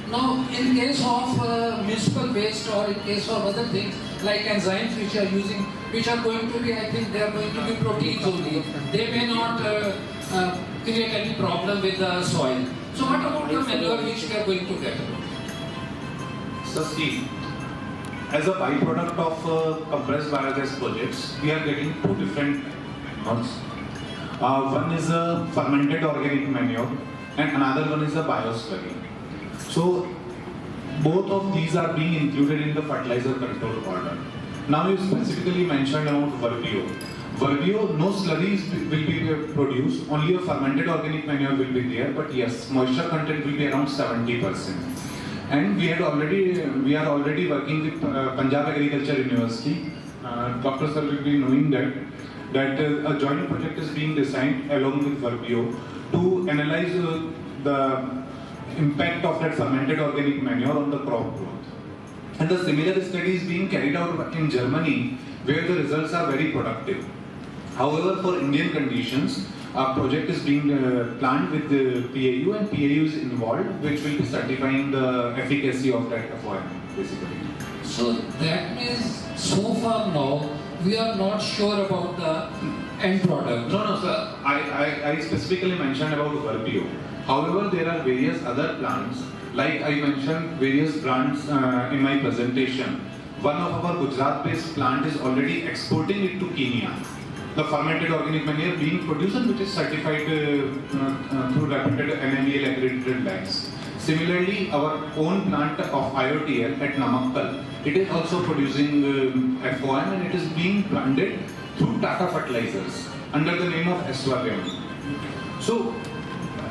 Now, in case of municipal waste or in case of other things like enzymes which are going to be, I think they are going to be proteins only. They may not create any problem with the soil. So what about the manure which we are going to get? So see, as a byproduct of compressed biogas projects, we are getting two different methods. One is a fermented organic manure and another one is a bioslurry. So both of these are being included in the fertilizer control order. Now you specifically mentioned about Verbio. Verbio, no slurries will be produced, only a fermented organic manure will be there, but yes, moisture content will be around 70%. And we are already working with Punjab Agriculture University. Dr. Sir will be knowing that a joint project is being designed along with Verbio to analyze the impact of that fermented organic manure on the crop growth. And the similar study is being carried out in Germany, where the results are very productive. However, for Indian conditions, a project is being planned with the PAU, and PAU is involved, which will be certifying the efficacy of that FOM, basically. So that means so far now we are not sure about the end product. No, sir. I specifically mentioned about Verbio. However, there are various other plants. Like I mentioned various brands in my presentation. One of our Gujarat-based plant is already exporting it to Kenya. The fermented organic manure being produced and which is certified through reputed NMEL accredited labs. Similarly, our own plant of IOTL at Namakkal, it is also producing FOM, and it is being branded through Tata Fertilizers under the name of SWM. So,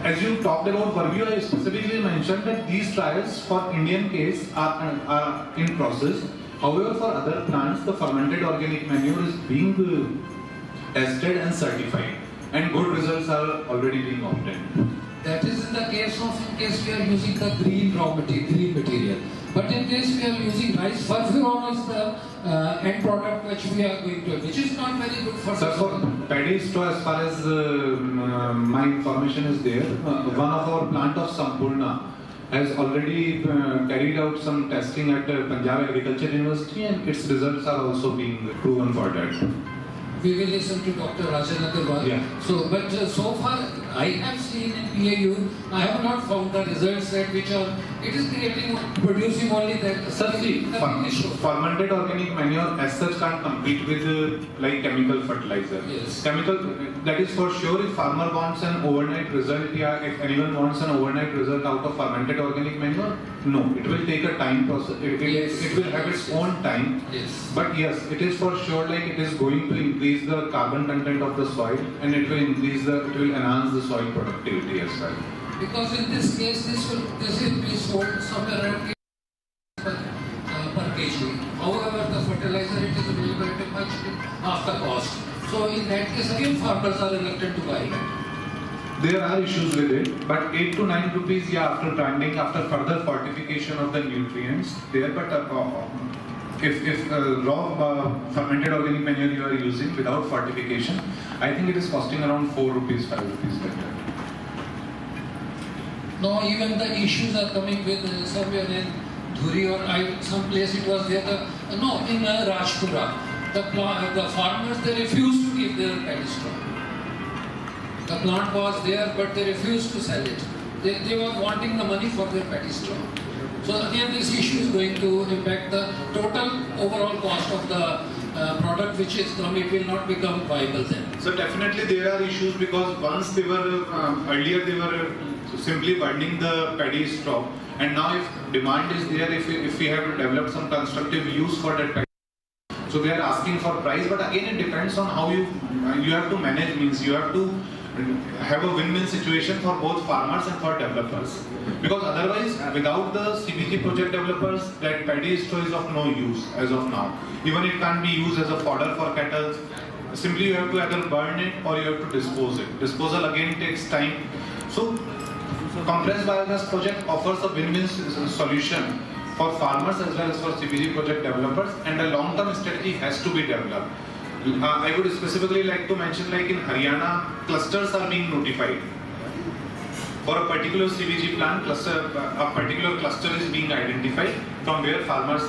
as you talked about Verbio, I specifically mentioned that these trials for Indian case are in process. However, for other plants, the fermented organic manure is being tested and certified, and good results are already being obtained. That is in the case of, in case we are using the green raw material, green material. But in case we are using rice, furfuron is the end product which we are going to, which is not very good for. Sir, for paddy straw, as far as my information is there, one of our plant of Sampurna has already carried out some testing at Punjab Agriculture University, and its results are also being proven for that. We will listen to Dr. Rajan Agarwal. Yeah. So, but so far I have seen in PAU, I have not found the results that which are, it is producing only that. Sir, see, fermented organic manure as such can't compete with like chemical fertilizer. Yes. Chemical, that is for sure. If farmer wants an overnight result, yeah, if anyone wants an overnight result out of fermented organic manure, no, it will take a time process. It will have its own time. Yes. But yes, it is for sure like it is going to increase the carbon content of the soil, and it will enhance the soil productivity as well. Because in this case, this will be sold somewhere around per kg. However, the fertilizer it is available at a much half the cost. So in that case, again farmers are reluctant to buy it. There are issues with it, but 8 to 9 rupees, yeah, after branding, after further fortification of the nutrients, there. But if raw fermented organic manure you are using without fortification, I think it is costing around 4 rupees, 5 rupees like that. No, even the issues are coming with somewhere in Dhuri or some place it was there. In Rajpura, the farmers they refused to give their paddy straw. The plant was there, but they refused to sell it. They were wanting the money for their paddy straw. So again, this issue is going to impact the total overall cost of the product which is coming. It will not become viable then. So definitely there are issues, because once they were earlier they were simply burning the paddy straw, and now if demand is there, if we have to develop some constructive use for that paddy, so they are asking for price. But again, it depends on how you have to manage. Means you have to have a win-win situation for both farmers and for developers, because otherwise without the CBG project developers, that paddy straw is of no use as of now. Even it can't be used as a fodder for cattle. Simply you have to either burn it or you have to dispose it. Disposal again takes time. So compressed biogas project offers a win-win solution for farmers as well as for CBG project developers, and a long-term strategy has to be developed. I would specifically like to mention, like in Haryana, clusters are being notified. For a particular CBG plant, a particular cluster is being identified from where farmers,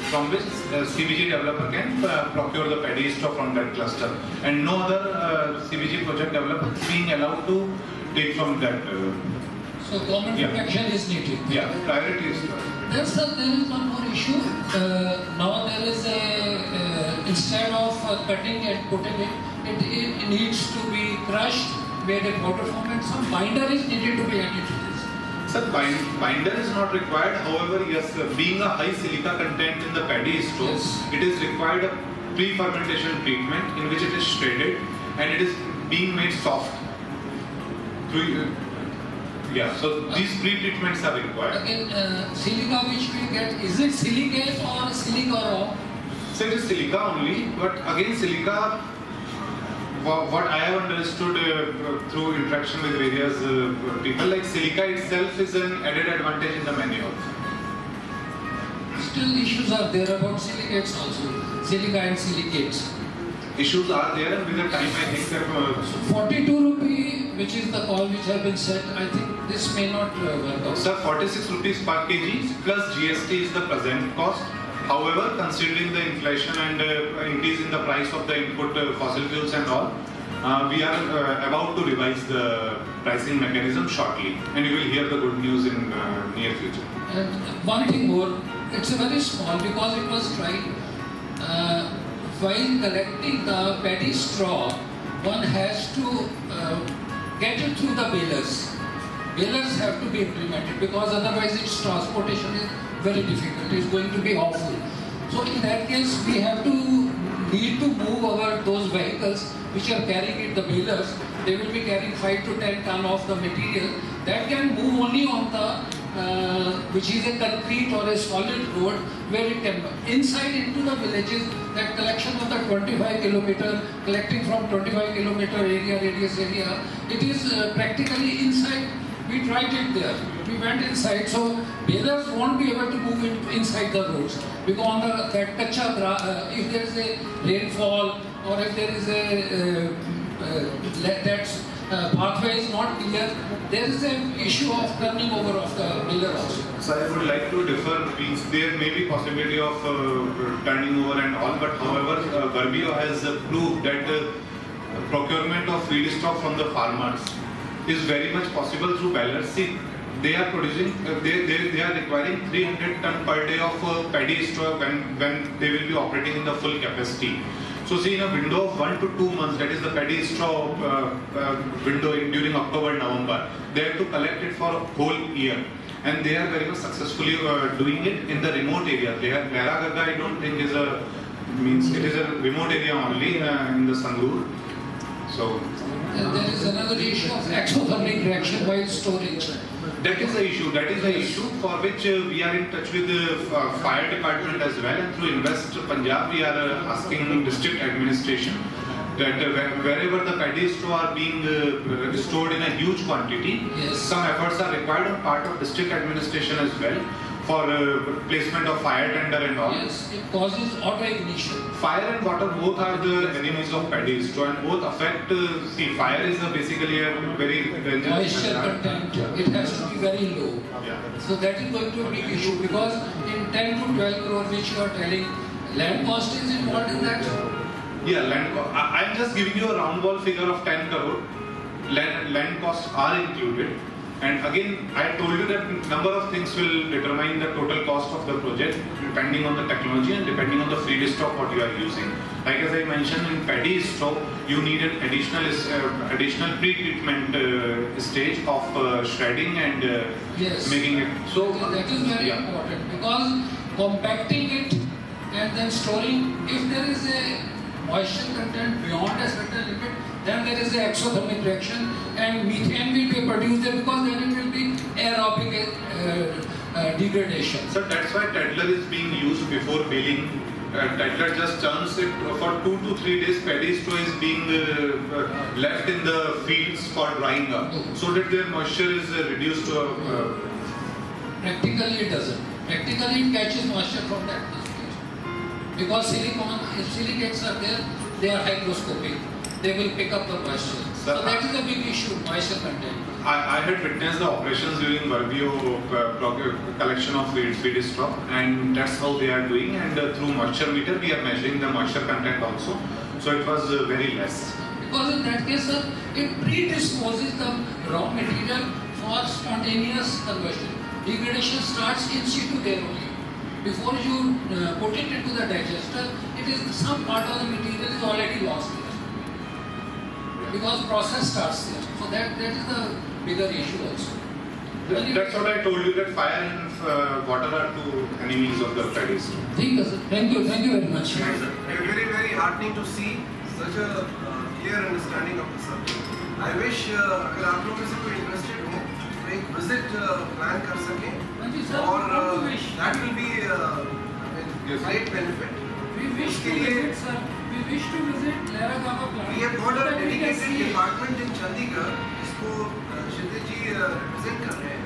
from which CBG developer can procure the paddy straw from that cluster, and no other CBG project developer is being allowed to take from that. So government protection is needed. Yeah, priority is there. There is one more issue. Now there is instead of cutting and putting it needs to be crushed, made a powder form, and some binder is needed to be added to this. Sir, binder is not required. However, yes, being a high silica content in the paddy straw, yes, it is required a pre-fermentation treatment in which it is shredded and it is being made soft. Yeah, so these pre-treatments are required. Again, silica which we get, is it silicate or silica raw? So it is silica only, but again silica, what I have understood through interaction with various people, like silica itself is an added advantage in the manure. Still issues are there about silicates also, silica and silicates. issues are there, and with the time I think that 42 rupee, which is the call which have been set, I think this may not work out. Sir, 46 rupees per kg plus GST is the present cost. However, considering the inflation and increase in the price of the input fossil fuels and all, we are about to revise the pricing mechanism shortly, and you will hear the good news in near future. And one thing more, it's a very small because it was tried. While collecting the paddy straw, one has to get it through the balers. Balers have to be implemented because otherwise its transportation is very difficult. It's going to be awful. So in that case, we have to need to move those vehicles which are carrying it, the balers. They will be carrying 5 to 10 ton of the material that can move only on the which is a concrete or a solid road where it can inside into the villages. That collection of the 25 kilometer, collecting from 25 kilometer area, radius area, it is practically inside. We tried it there. We went inside, so balers won't be able to move inside the roads because on that kacha, if there is a rainfall or if there is a pathway is not clear, there is an issue of turning over of the baler also. So I would like to differ. There may be possibility of turning over and all, but however, Garbio has proved that procurement of feedstock from the farmers is very much possible through balers. See, they are producing, they are requiring 300 ton per day of paddy straw when they will be operating in the full capacity. So see, in a window of 1 to 2 months, that is the paddy straw window during October, November, they have to collect it for a whole year. And they are very much successfully doing it in the remote area. They have Nairagaga, I don't think is a, it is a remote area only in the Sangrur. So and there is another issue of exothermic reaction while storage. That is the issue. That is the issue for which we are in touch with the fire department as well, and through Invest Punjab we are asking district administration that wherever the paddy straw are being stored in a huge quantity, yes, some efforts are required on part of district administration as well for placement of fire tender and all. Yes, it causes auto ignition. Fire and water both are the enemies of paddy straw, and both affect. See, fire is basically a very dangerous. Moisture content, it has to be very low. Yeah. So that is going to be a big issue because in 10 to 12 crore which you are telling, land cost is involved in that. Yeah, land cost. I'm just giving you a round ball figure of 10 crore. Land costs are included. And again, I told you that number of things will determine the total cost of the project depending on the technology and depending on the feedstock what you are using. Like as I mentioned, in paddy straw, you need an additional pre-treatment stage of shredding and yes, making it. So that is very important because compacting it and then storing, if there is a moisture content beyond a certain limit, then there is an exothermic reaction and methane will be produced there because then it will be aerobic degradation. So that's why Tedler is being used before baling. Tedler just turns it for 2 to 3 days. Paddy straw is being left in the fields for drying up, so that their moisture is reduced to. Practically it doesn't. Practically it catches moisture from that because silicates are there, they are hygroscopic. They will pick up the moisture. So that is a big issue, moisture content. I had witnessed the operations during Verbio collection of feed straw, and that's how they are doing. And through moisture meter, we are measuring the moisture content also. So it was very less. Because in that case, sir, it predisposes the raw material for spontaneous conversion. Degradation starts in situ there only. Before you put it into the digester, it is some part of the material is already lost there. Because process starts there. So that is the bigger issue also. That's what I told you, that fire and water are two enemies of the paddy straw. Thank you very much. Very, very heartening to see such a clear understanding of the subject. I wish अगर आप लोग में से कोई interested हो तो एक visit plan कर सकें और that will be great benefit. We wish to visit, sir. We wish to visit Nairagaga plant. We have got a dedicated department in Chandigarh जिसको शिंदे जी represent कर रहे हैं.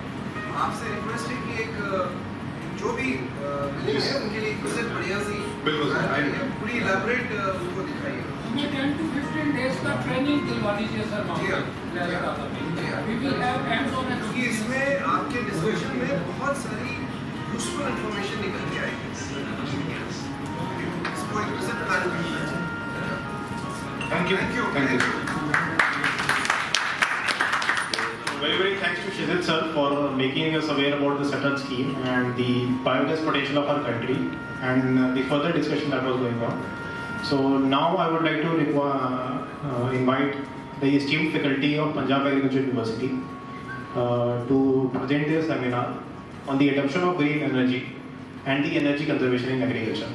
आपसे request है कि एक जो भी मिले हैं उनके लिए एक visit बढ़िया सी बिल्कुल सर, पूरी elaborate उनको दिखाइए. इसमें 10 to 15 days का ट्रेनिंग दिलवानी चाहिए सर वहाँ we will have hands-on क्योंकि इसमें आपके डिस्कशन में बहुत सारी यूजफुल इंफॉर्मेशन निकल के आएगी इसको एक तरह से प्लान करना चाहिए Thank you. Thank you. Very, very thanks to Shizit sir for making us aware about the Saturn scheme and the biogas potential of our country and the further discussion that was going on. So now I would like to invite the esteemed faculty of Punjab Agriculture University to present their seminar on the adoption of green energy and the energy conservation in agriculture.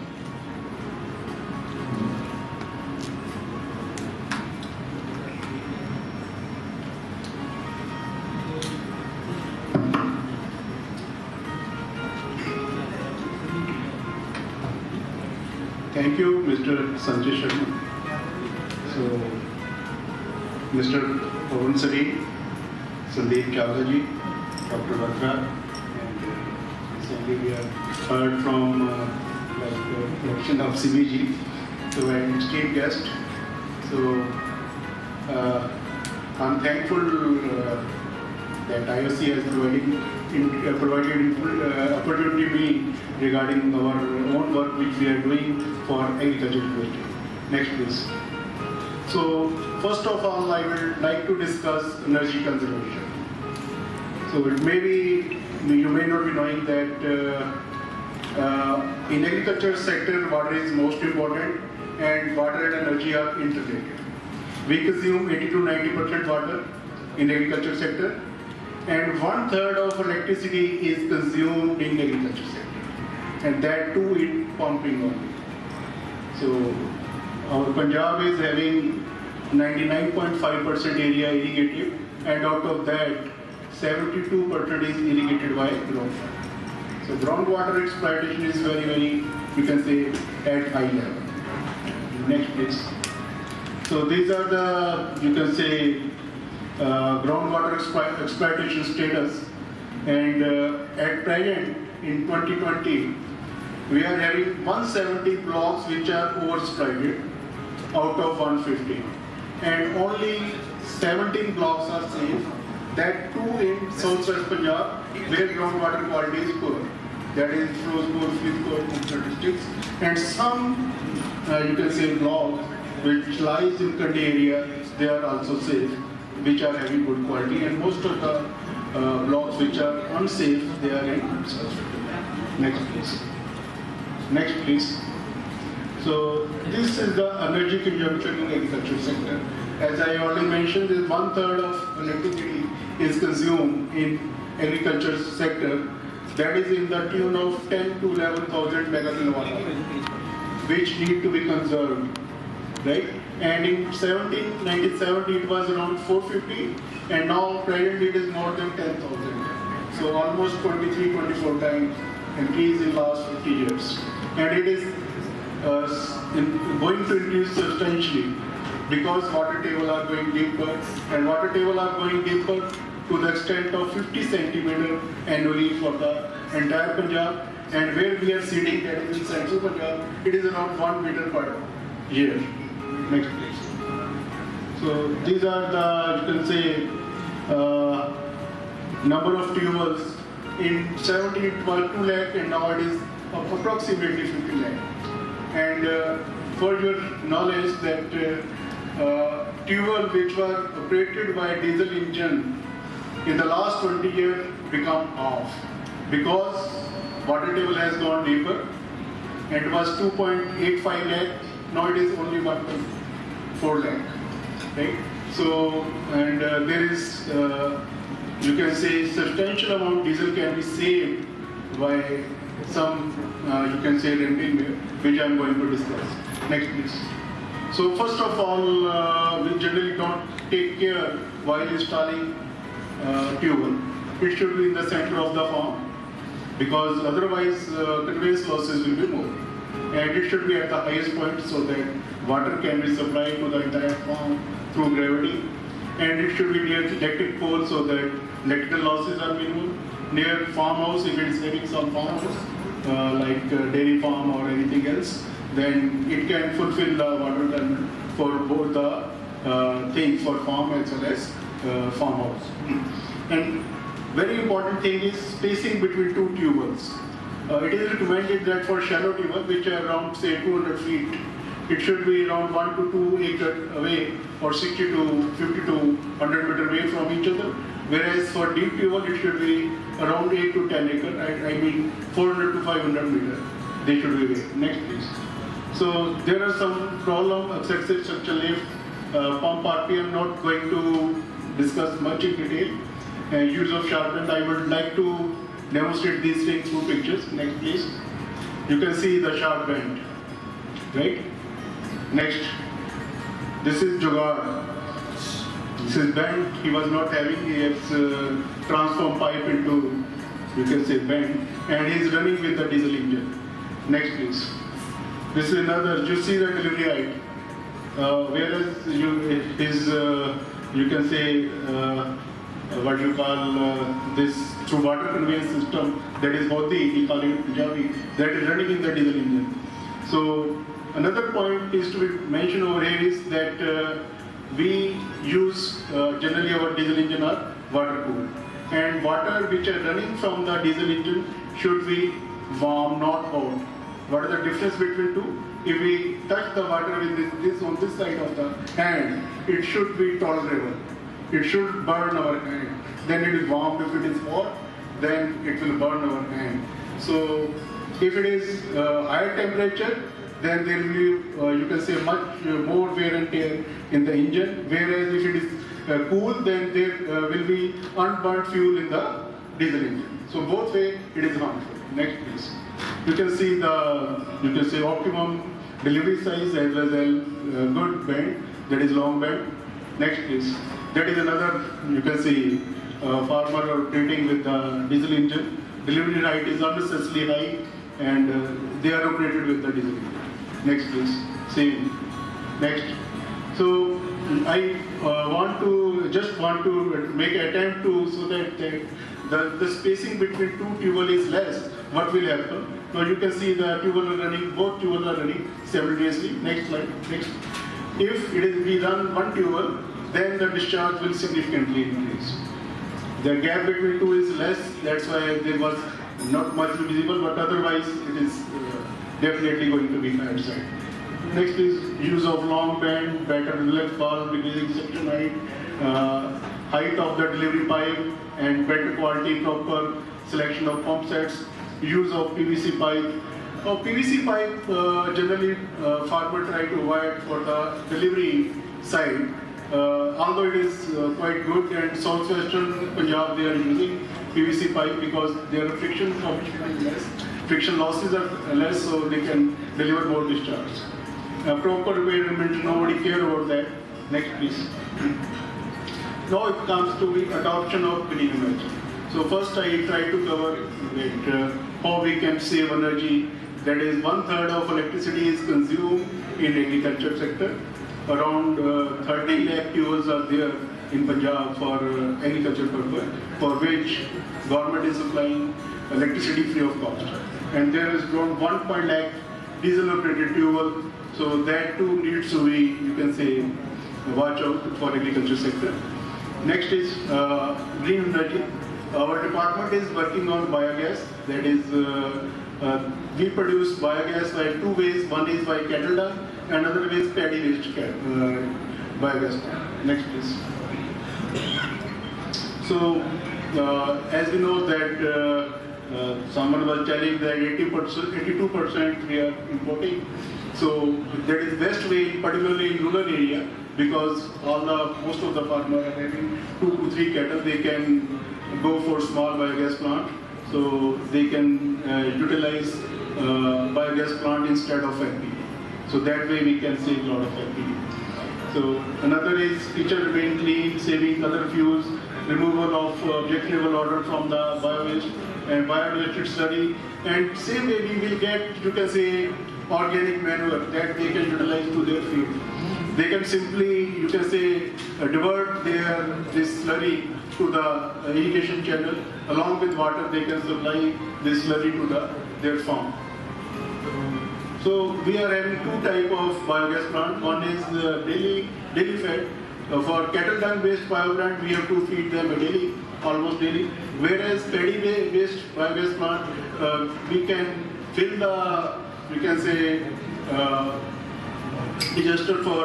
Thank you, Mr. Sanjay Sharma. So, Mr. Pawan Sari, Sandeep Chawla ji, Dr. Batra, and recently we have heard from election of CBG, so an esteemed guest. So, I'm thankful that IOC has provided opportunity to me regarding our own work which we are doing for agriculture industry. Next please. So first of all I would like to discuss energy conservation. So it may be, you may not be knowing that in agriculture sector water is most important and water and energy are interrelated. We consume 80 to 90% water in agriculture sector and 1/3 of electricity is consumed in agriculture sector, and that too in pumping only. So our Punjab is having 99.5% area irrigated, and out of that 72% is irrigated by groundwater. So groundwater exploitation is very, very, you can say, at high level. Next please. So these are the, you can say, groundwater exploitation status, and at present in 2020 we are having 170 blocks which are overexploited out of 150, and only 17 blocks are safe, that too in southwest Punjab where groundwater quality is poor, that is Firozpur, Faridpur, Muktsar districts, and some you can say blocks which lies in Kandi area, they are also safe, which are having good quality, and most of the blocks which are unsafe, they are in south. Next please. Next please. So this is the energy consumption in agriculture sector. As I already mentioned, 1/3 of electricity is consumed in agriculture sector. That is in the tune of 10 to 11,000 megakilowatt, which need to be conserved, right? And in 1790 it was around 450, and now presently it is more than 10,000. So almost 23-24 times increase in last 50 years. And it is going to increase substantially because water table are going deeper, and water table are going deeper to the extent of 50 centimeter annually for the entire Punjab, and where we are sitting, that is in central Punjab, it is around 1 meter per year. Next please. So these are the, you can say, number of tubers. In 70 it was 2 lakh, and now it is approximately 50 lakh. And for your knowledge, that tubers which were operated by diesel engine in the last 20 years become off because water table has gone deeper, and it was 2.85 lakh, now it is only 1.4 lakh, right? So, and there is, you can say, substantial amount diesel can be saved by some, you can say, rendering, which I am going to discuss. Next please. So first of all, we generally don't take care while installing tubing. It should be in the center of the farm, because otherwise conveyance losses will be more. And it should be at the highest point so that water can be supplied to the entire farm through gravity. And it should be near electric pole so that electrical losses are minimal. Near farmhouse, if it is having some farmhouse, like dairy farm or anything else, then it can fulfill the water for both the things for farm as well as farmhouse. And very important thing is spacing between two tube wells. It is recommended that for shallow tube wells, which are around say 200 feet, it should be around 1 to 2 acres away or 60 to 50 to 100 meter away from each other. Whereas for deep tube well, it should be around 8 to 10 acres, I mean 400 to 500 meter. They should be away. Next please. So there are some problems, excessive structural lift, pump RPM, not going to discuss much in detail. Use of sharpened, I would like to demonstrate these things through pictures. Next please. You can see the sharp bend, right? Next, this is Jago. This is bend, he was not having, he has transformed pipe into, you can say bend, and he is running with the diesel engine. Next please. This is another, you see the delivery height. Whereas you can say what you call this through water conveyance system, that is Hoti, we call it Punjabi, that is running in the diesel engine. So another point is to be mentioned over here is that we use generally our diesel engine are water cooled, and water which are running from the diesel engine should be warm, not hot. What is the difference between two? If we touch the water with this on this side of the hand, it should be tolerable. It should burn our hand. Then it is warm. If it is hot, then it will burn our hand. So if it is higher temperature, then there will be, you can say, much more wear and tear in the engine. Whereas if it is cool, then there will be unburnt fuel in the diesel engine. So both way it is harmful. Next please. You can see the optimum delivery size as well as good bend, that is long bend. Next please. That is another, you can see farmer operating with the diesel engine. Delivery height is unnecessarily high, and they are operated with the diesel engine. Next please. Same. Next. So I want to make an attempt to so that the spacing between two tube wells is less. What will happen? Now you can see the tube well are running, both tube wells are running simultaneously. Next slide. Next. If we run one tube well, then the discharge will significantly increase. The gap between two is less. That's why there was not much visible, but otherwise it is definitely going to be higher side. Next is use of long bend, better inlet valve, decreasing section height, height of the delivery pipe, and better quality, proper selection of pump sets, use of PVC pipe. Now PVC pipe generally farmer try to avoid for the delivery side. Although it is quite good, and southwestern Punjab they are using PVC pipe because their friction coefficient is less, friction losses are less, so they can deliver more discharge. Proper repair and maintenance, nobody care about that. Next please. Now it comes to the adoption of green energy. So first I try to cover that, how we can save energy. That is 1/3 of electricity is consumed in agriculture sector. Around 30 lakh fuels are there in Punjab for agriculture purpose, for which government is supplying electricity free of cost. And there is around 1 lakh diesel operated fuel. So that too needs to be, you can say, watch out for agriculture sector. Next is green energy. Our department is working on biogas. That is, we produce biogas by two ways. One is by cattle dung, another is paddy waste biogas. Next please. So, as we know that someone was telling that 82% we are importing. So that is best way, particularly in rural area, because most of the farmers are having 2 to 3 cattle. They can go for small biogas plant, so they can utilize biogas plant instead of LPG. So that way we can save a lot of LPG. So another is kitchen remain clean, saving other fuels, removal of objectionable odor from the bio-waste and biodiversity study, and same way we will get, you can say, organic manure that they can utilize to their field. They can simply, you can say, divert this slurry to the irrigation channel. Along with water, they can supply this slurry to their farm. So we are having two type of biogas plant. One is daily fed. For cattle dung based bioplant, we have to feed them daily, almost daily. Whereas paddy based biogas plant, we can fill the, we can say, digester for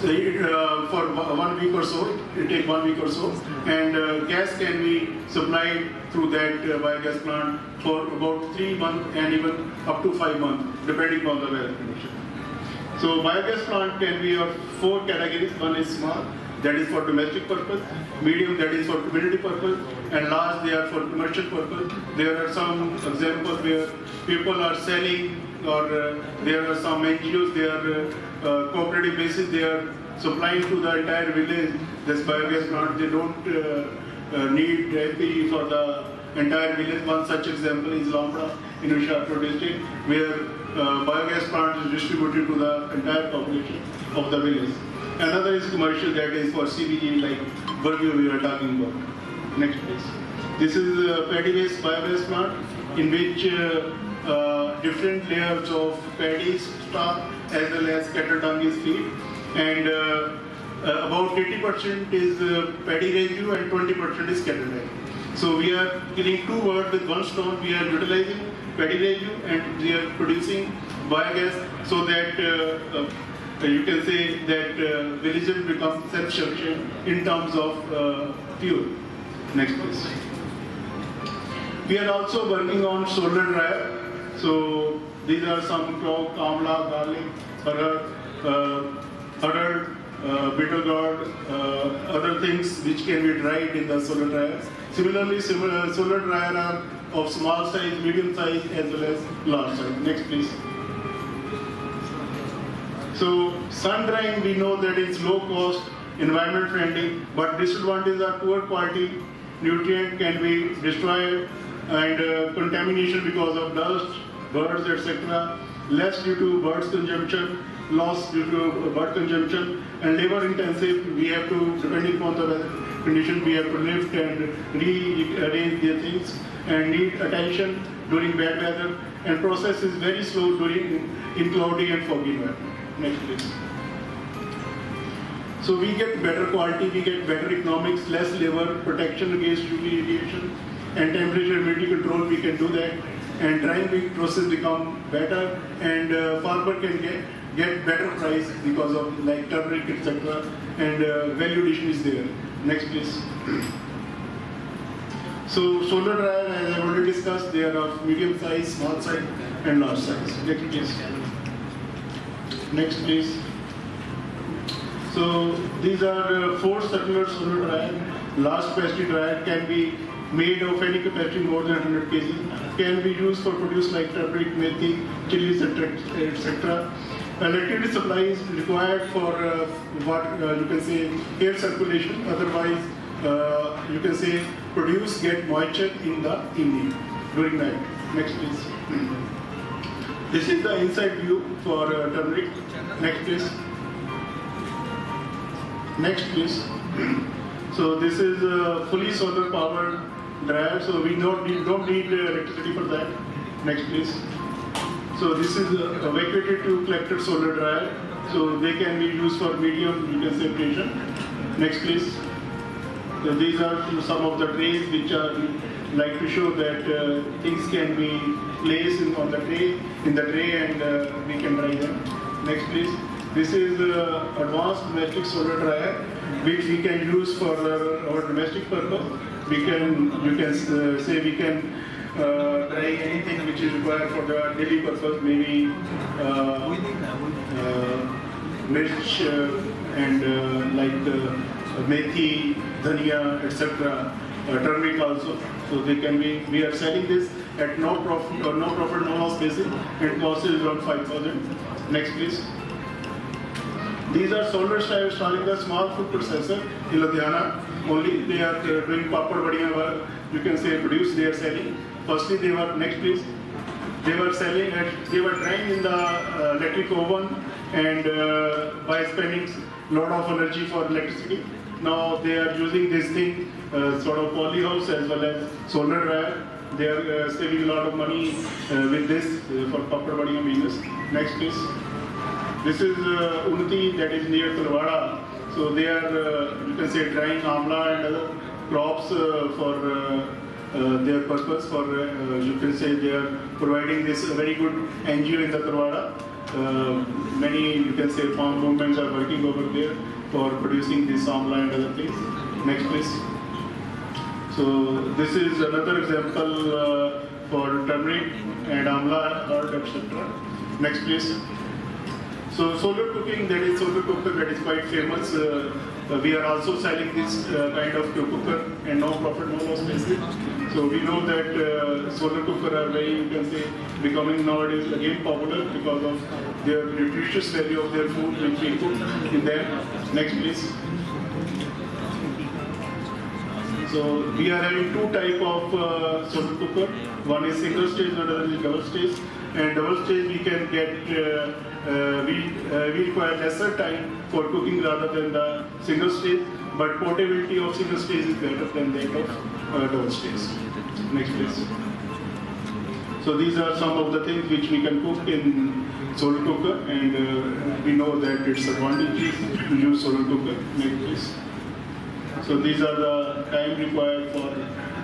1 week or so. It takes 1 week or so, and gas can be supplied through that biogas plant for about 3 months and even up to 5 months, depending on the weather condition. So biogas plant can be of 4 categories. One is small, that is for domestic purpose; medium, that is for community purpose; and large, they are for commercial purpose. There are some examples where people are selling, or there are some NGOs, they are cooperative basis, they are supplying to the entire village this biogas plant. They don't need LPG for the entire village. One such example is Lamda in Hoshiarpur district, where biogas plant is distributed to the entire population of the village. Another is commercial, that is for CBG, like Burger we were talking about. Next please. This is a paddy-based biogas plant in which different layers of paddy stock as well as cattle dung is feed, and about 80% is paddy residue and 20% is cattle dung. So we are killing two birds with one stone. We are utilizing paddy residue and we are producing biogas, so that you can say that villages become self-sufficient in terms of fuel. Next please. We are also working on solar dryer. So these are some clove, amla, garlic, other bitter gourd, other things which can be dried in the solar dryers. Similarly, solar dryer are of small size, medium size, as well as large size. Next please. So sun drying, we know that it's low cost, environment friendly, but disadvantages are poor quality, nutrient can be destroyed, and contamination because of dust, birds, etc. Less due to birds consumption, loss due to bird consumption, and labor intensive. We have to, depending upon the weather condition, we have to lift and rearrange the things and need attention during bad weather. And process is very slow in cloudy and foggy weather. Next please. So we get better quality, we get better economics, less labor, protection against UV radiation, and temperature humidity control. We can do that, and drying process become better, and farmer can get better price because of like turmeric, etc. And value addition is there. Next please. So solar dryer, as I already discussed, they are of medium size, small size, and large size. Next please. Next please. So these are 4 circular solar dryer. Large capacity dryer can be made of any capacity more than 100 kg. Can be used for produce like turmeric, methi, chilies, etc. Electricity supply is required for what you can say air circulation. Otherwise, you can say produce get moisture in the evening during night. Next please. This is the inside view for turmeric. Next please. Next please. So this is a fully solar powered dryer, so we don't need electricity for that. Next please. So this is evacuated to collector solar dryer, so they can be used for medium, you can say, pressure. Next please. So these are some of the trays which are like to show that things can be placed on the tray, and we can dry them. Next please. This is advanced domestic solar dryer, which we can use for our domestic purpose. We can, you can say, we can dry anything which is required for the daily purpose, maybe mirch and like methi, dhania, etc. Turmeric also. So they can be. We are selling this at no profit, no loss basis, and cost is around 5,000. Next please. These are solar starting the small food processor in Ludhiana. Only they are doing papad badiyan work. You can say produce. They are selling. Firstly, they were next please. They were selling. They were drying in the electric oven and by spending lot of energy for electricity. Now they are using this thing, sort of polyhouse as well as solar dryer. They are saving a lot of money with this for papad badiyan business. Next please. This is Unnati, that is near Talwada. So they are, you can say, drying amla and other crops for their purpose. For you can say they are providing this very good NGO in the Talwada. Many, you can say, farm movements are working over there for producing this amla and other things. Next please. So this is another example for turmeric and amla or etc. Next please. So solar cooking, that is solar cooker, that is quite famous. We are also selling this kind of cooker and no profit, no loss basis. So we know that solar cooker are very, you can say, becoming nowadays again popular because of their nutritious value of their food which we cook in them. Next please. So we are having two type of solar cooker. One is single stage, another is double stage. And double stage we can get, we require lesser time for cooking rather than the single stage. But portability of single stage is better than that of double stage. Next please. So these are some of the things which we can cook in solar cooker, and we know that its advantages to use solar cooker. Next please. So these are the time required for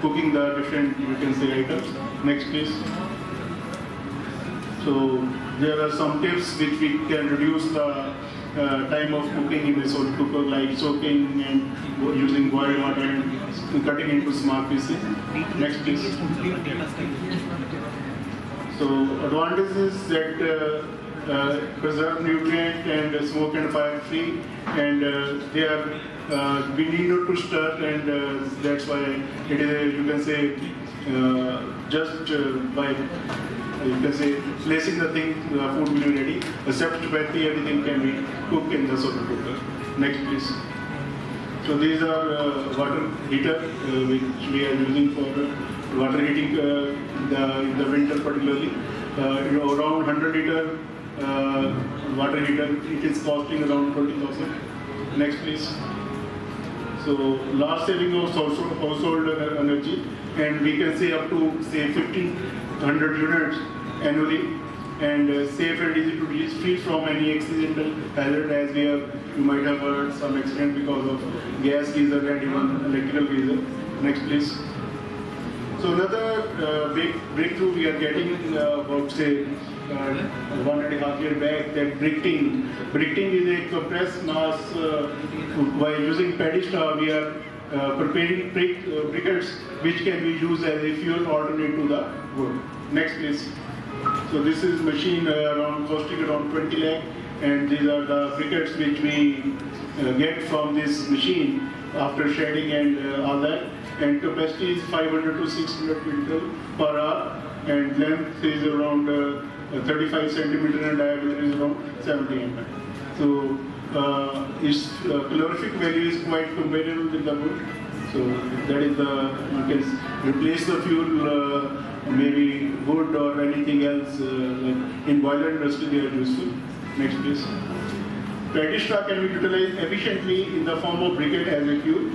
cooking the different, you can say, items. Next please. So there are some tips which we can reduce the time of cooking in the solar cooker, like soaking and using boiled water and cutting into small pieces. Next please. So advantages that preserve nutrient and smoke and fire free, and they are we need not to stir, and that's why it is, you can say, just by, you can say, placing the thing, the food will be ready. Except chapati, everything can be cooked in the solar cooker. Next please. So these are water heater which we are using for water heating in the winter particularly. Around 100 liter water heater, it is costing around 20,000. Next please. So large saving of household energy, and we can say up to say 1,500 units annually, and safe and easy to reach, free from any accidental hazard, as we have, you might have heard some accident because of gas geyser and even electrical geyser. Next please. So another big breakthrough we are getting about say 1.5 years back, that bricking. Bricking is a compressed mass. By using paddy straw, we are preparing briquettes which can be used as a fuel alternate to the wood. Next please. So this is machine costing around 20 lakh, and these are the briquettes which we get from this machine after shedding and all that. And capacity is 500 to 600 quintal per hour, and length is around 35 centimeter and diameter is around 70 mm. So its calorific value is quite comparable with the wood. So that is the, you can replace the fuel, maybe wood or anything else, like in boiler industry they are useful. Next please. Paddy straw can be utilized efficiently in the form of briquette as a fuel.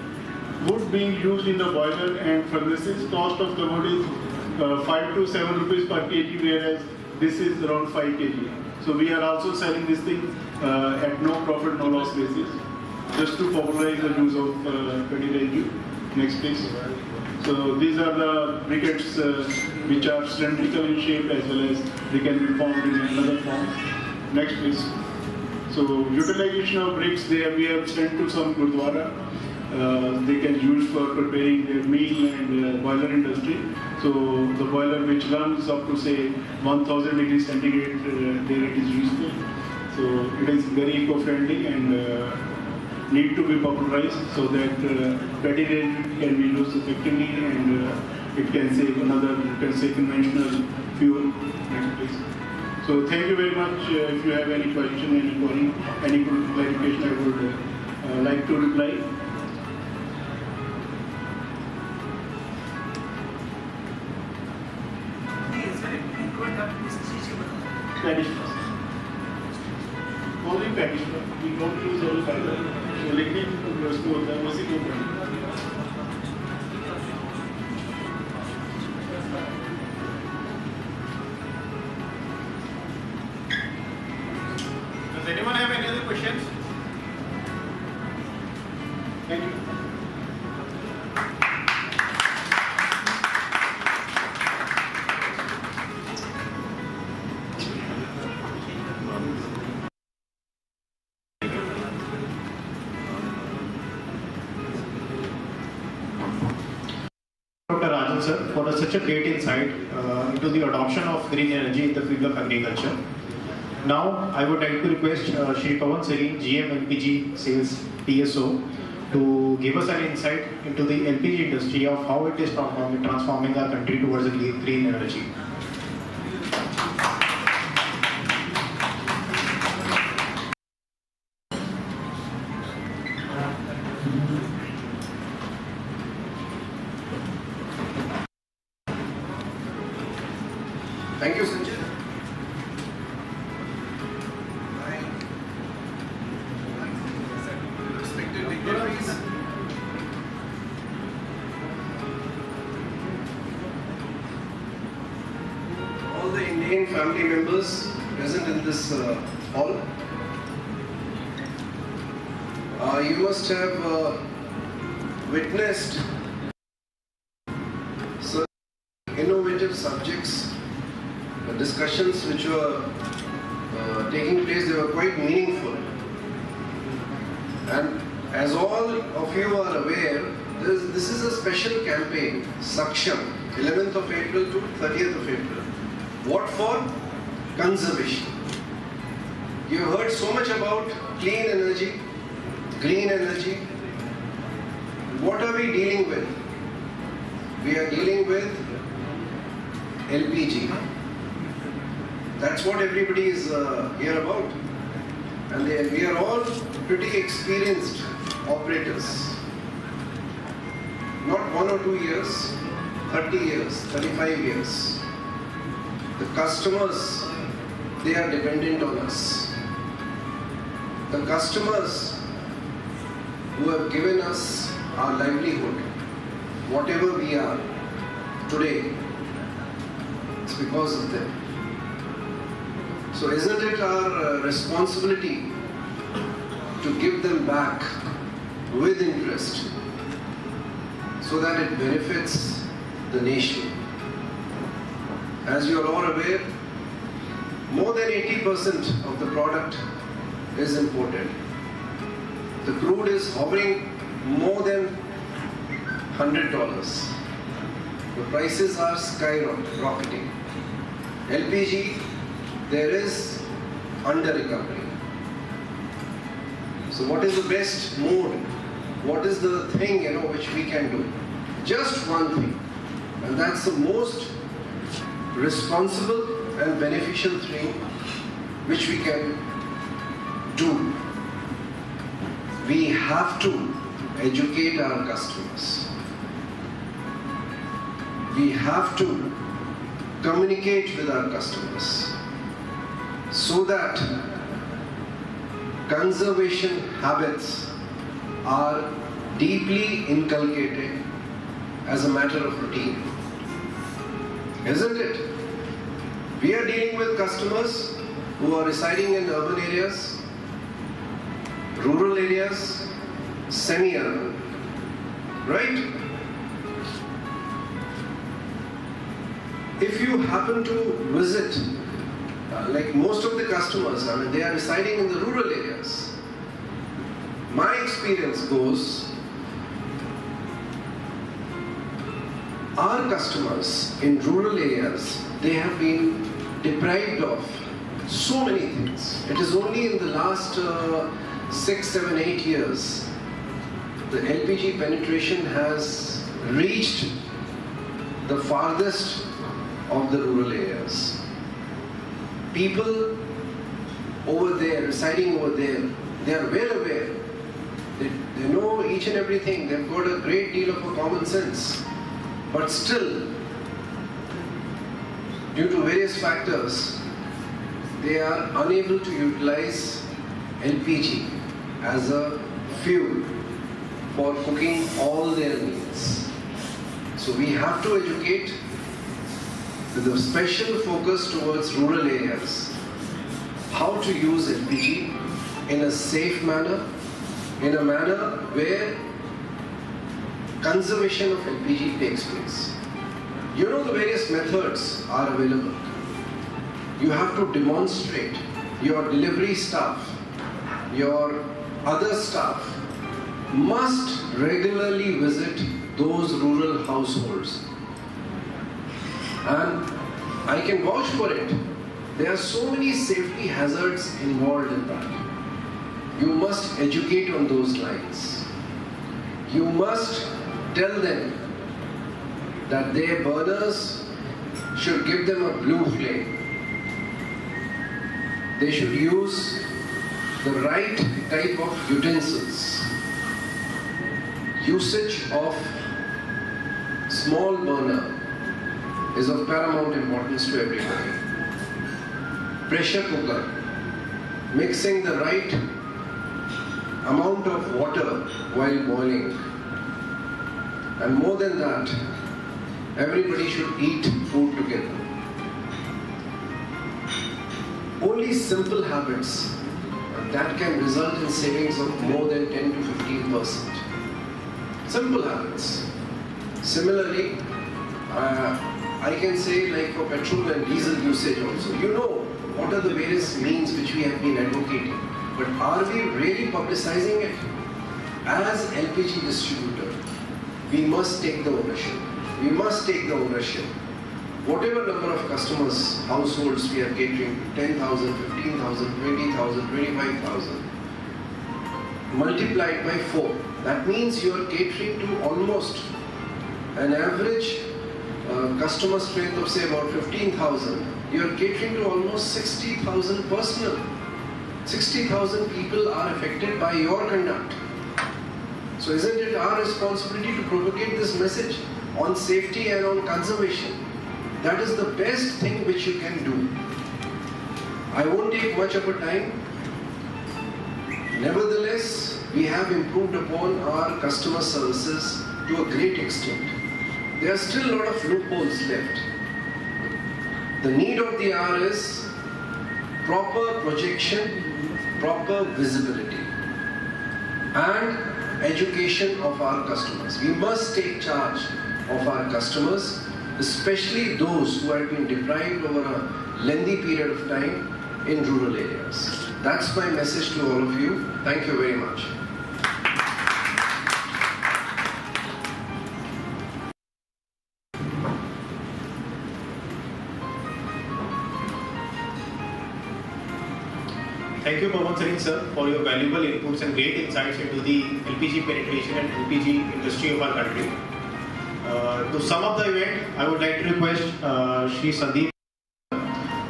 Wood being used in the boiler and furnaces, cost of the wood is 5 to 7 rupees per kg, whereas this is around 5 kg. So we are also selling this thing at no profit, no loss basis, just to popularize the use of paddy residue. Next please. So these are the briquettes which are cylindrical in shape, as well as they can be formed in another form. Next please. So utilization of bricks, we have sent to some Gurdwara. They can use for preparing their meal and boiler industry. So the boiler which runs up to say 1000 degrees centigrade, there it is useful. So it is very eco-friendly and need to be popularized so that paddy residue can be used effectively, and it can save another, you can say, conventional fuel. Next please. So thank you very much. If you have any question, any query, any clarification, I would like to reply. Paddy straw. Only paddy straw. We don't use all fiber. So liquid उसको होता है उसी को पढ़ें. anyone have any other questions? Thank you. Dr. Rajan sir, for such a great insight into the adoption of green energy in the field of agriculture. Now, I would like to request Shri Pawan Sareen, GM LPG Sales TSO, to give us an insight into the LPG industry of how it is transforming our country towards a green energy. Thank you, Sanjay. Respected dignitaries, all the Indian family members present in this hall, you must have witnessed certain innovative subjects. The discussions which were taking place, they were quite meaningful. And as all of you are aware, this is a special campaign, Saksham, 11th of April to 30th of April. What for? Conservation. You have heard so much about clean energy, green energy. What are we dealing with? We are dealing with LPG. That's what everybody is here about. And we are all pretty experienced operators. Not 1 or 2 years, 30 years, 35 years. The customers, they are dependent on us. The customers who have given us our livelihood, whatever we are today, it's because of them. So isn't it our responsibility to give them back with interest so that it benefits the nation? As you are all aware, more than 80% of the product is imported. The crude is hovering more than $100. The prices are skyrocketing. LPG, there is under recovery. So what is the best mode? What is the thing which we can do? Just one thing, and that's the most responsible and beneficial thing which we can do. We have to educate our customers. We have to communicate with our customers so that conservation habits are deeply inculcated as a matter of routine. Isn't it? We are dealing with customers who are residing in urban areas, rural areas, semi-urban, right? If you happen to visit, like most of the customers, they are residing in the rural areas. My experience goes, our customers in rural areas, they have been deprived of so many things. It is only in the last 6, 7, 8 years the LPG penetration has reached the farthest of the rural areas. People over there, residing over there, they are well aware. They know each and everything. They've got a great deal of a common sense. But still, due to various factors, they are unable to utilize LPG as a fuel for cooking all their meals. So we have to educate with a special focus towards rural areas. how to use LPG in a safe manner, in a manner where conservation of LPG takes place. You know, the various methods are available. You have to demonstrate. Your delivery staff, your other staff must regularly visit those rural households. And I can vouch for it. There are so many safety hazards involved in that. You must educate on those lines. You must tell them that their burners should give them a blue flame. They should use the right type of utensils. Usage of small burner is of paramount importance to everybody. Pressure cooker, mixing the right amount of water while boiling. And more than that, everybody should eat food together. Only simple habits that can result in savings of more than 10 to 15%. Simple habits. Similarly, I can say, like for petrol and diesel usage also, you know what are the various means which we have been advocating, but are we really publicizing it? As LPG distributor, we must take the ownership. We must take the ownership. Whatever number of customers, households we are catering to, 10,000, 15,000, 20,000, 25,000, multiplied by 4. That means you are catering to almost an average customer strength of say about 15,000. You are catering to almost 60,000 personnel. 60,000 people are affected by your conduct. So isn't it our responsibility to propagate this message on safety and on conservation? That is the best thing which you can do. I won't take much of a time. Nevertheless, we have improved upon our customer services to a great extent. There are still a lot of loopholes left. The need of the hour is proper projection, proper visibility, and education of our customers. We must take charge of our customers, especially those who have been deprived over a lengthy period of time in rural areas. That's my message to all of you. Thank you very much. Thank you, Pawan Singh sir, for your valuable inputs and great insights into the LPG penetration and LPG industry of our country. To sum up the event, I would like to request Shri Sandeep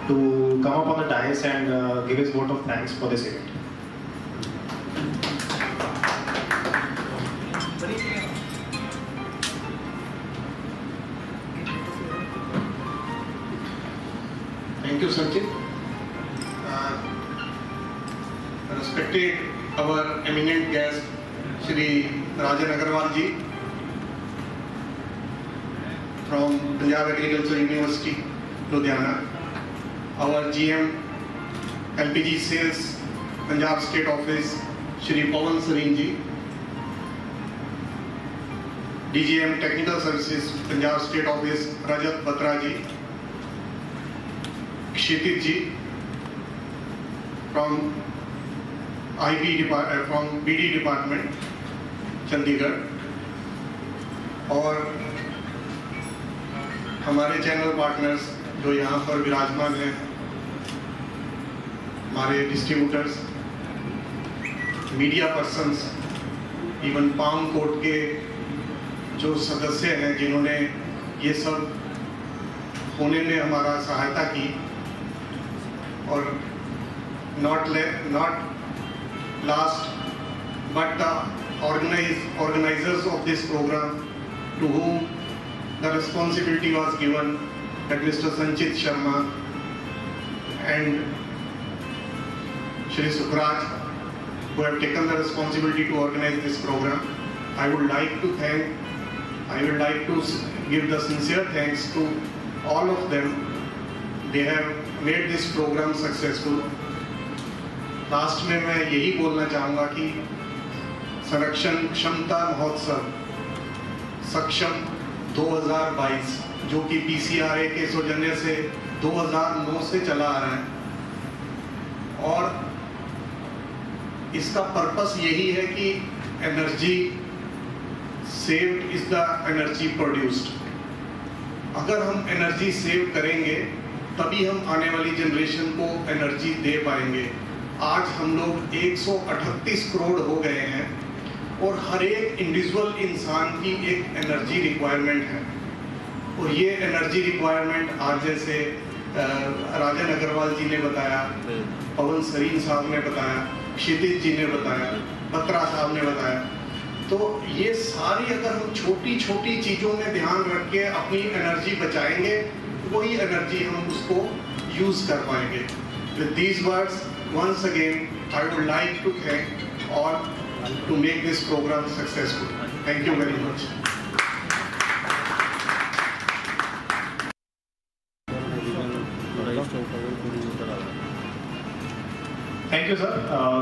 to come up on the dais and give his vote of thanks for this event. Thank you, Sachin. Respected our eminent guest, Shri Rajan Agarwal ji from Punjab Agricultural University, Ludhiana. Our GM LPG Sales, Punjab State Office, Shri Pawan Singh ji. DGM Technical Services, Punjab State Office, Rajat Batra ji. Kshitij ji from from BD Department, Chandigarh. और हमारे channel partners जो यहाँ पर विराजमान हैं, हमारे distributors, media persons, even palm court के जो सदस्य हैं जिन्होंने ये सब होने में हमारा सहायता की, और not last but the organizers of this program, to whom the responsibility was given, that Mr. Sanchit Sharma and Shri Sukraj, who have taken the responsibility to organize this program. I would like to give the sincere thanks to all of them. They have made this program successful. Last में मैं यही बोलना चाहूँगा कि संरक्षण क्षमता महोत्सव सक्षम 2022 जो कि PCRA के सौजन्य से 2009 से चला आ रहा है, और इसका पर्पस यही है कि energy saved is the energy produced. अगर हम एनर्जी सेव करेंगे तभी हम आने वाली जनरेशन को एनर्जी दे पाएंगे। आज हम लोग 138 करोड़ हो गए हैं और हर एक इंडिविजुअल इंसान की एक एनर्जी रिक्वायरमेंट है, और ये एनर्जी रिक्वायरमेंट आज जैसे राजन अग्रवाल जी ने बताया, पवन सरीन साहब ने बताया, क्षितिज जी ने बताया, बत्रा साहब ने बताया, तो ये सारी अगर हम छोटी छोटी चीज़ों में ध्यान रख के अपनी एनर्जी बचाएंगे, वही एनर्जी हम उसको यूज़ कर पाएंगे। With these words, once again, I would like to thank all to make this program successful. Thank you very much. Thank you, sir.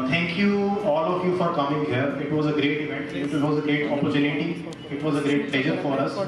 Thank you, all of you, for coming here. It was a great event. It was a great opportunity. It was a great pleasure for us.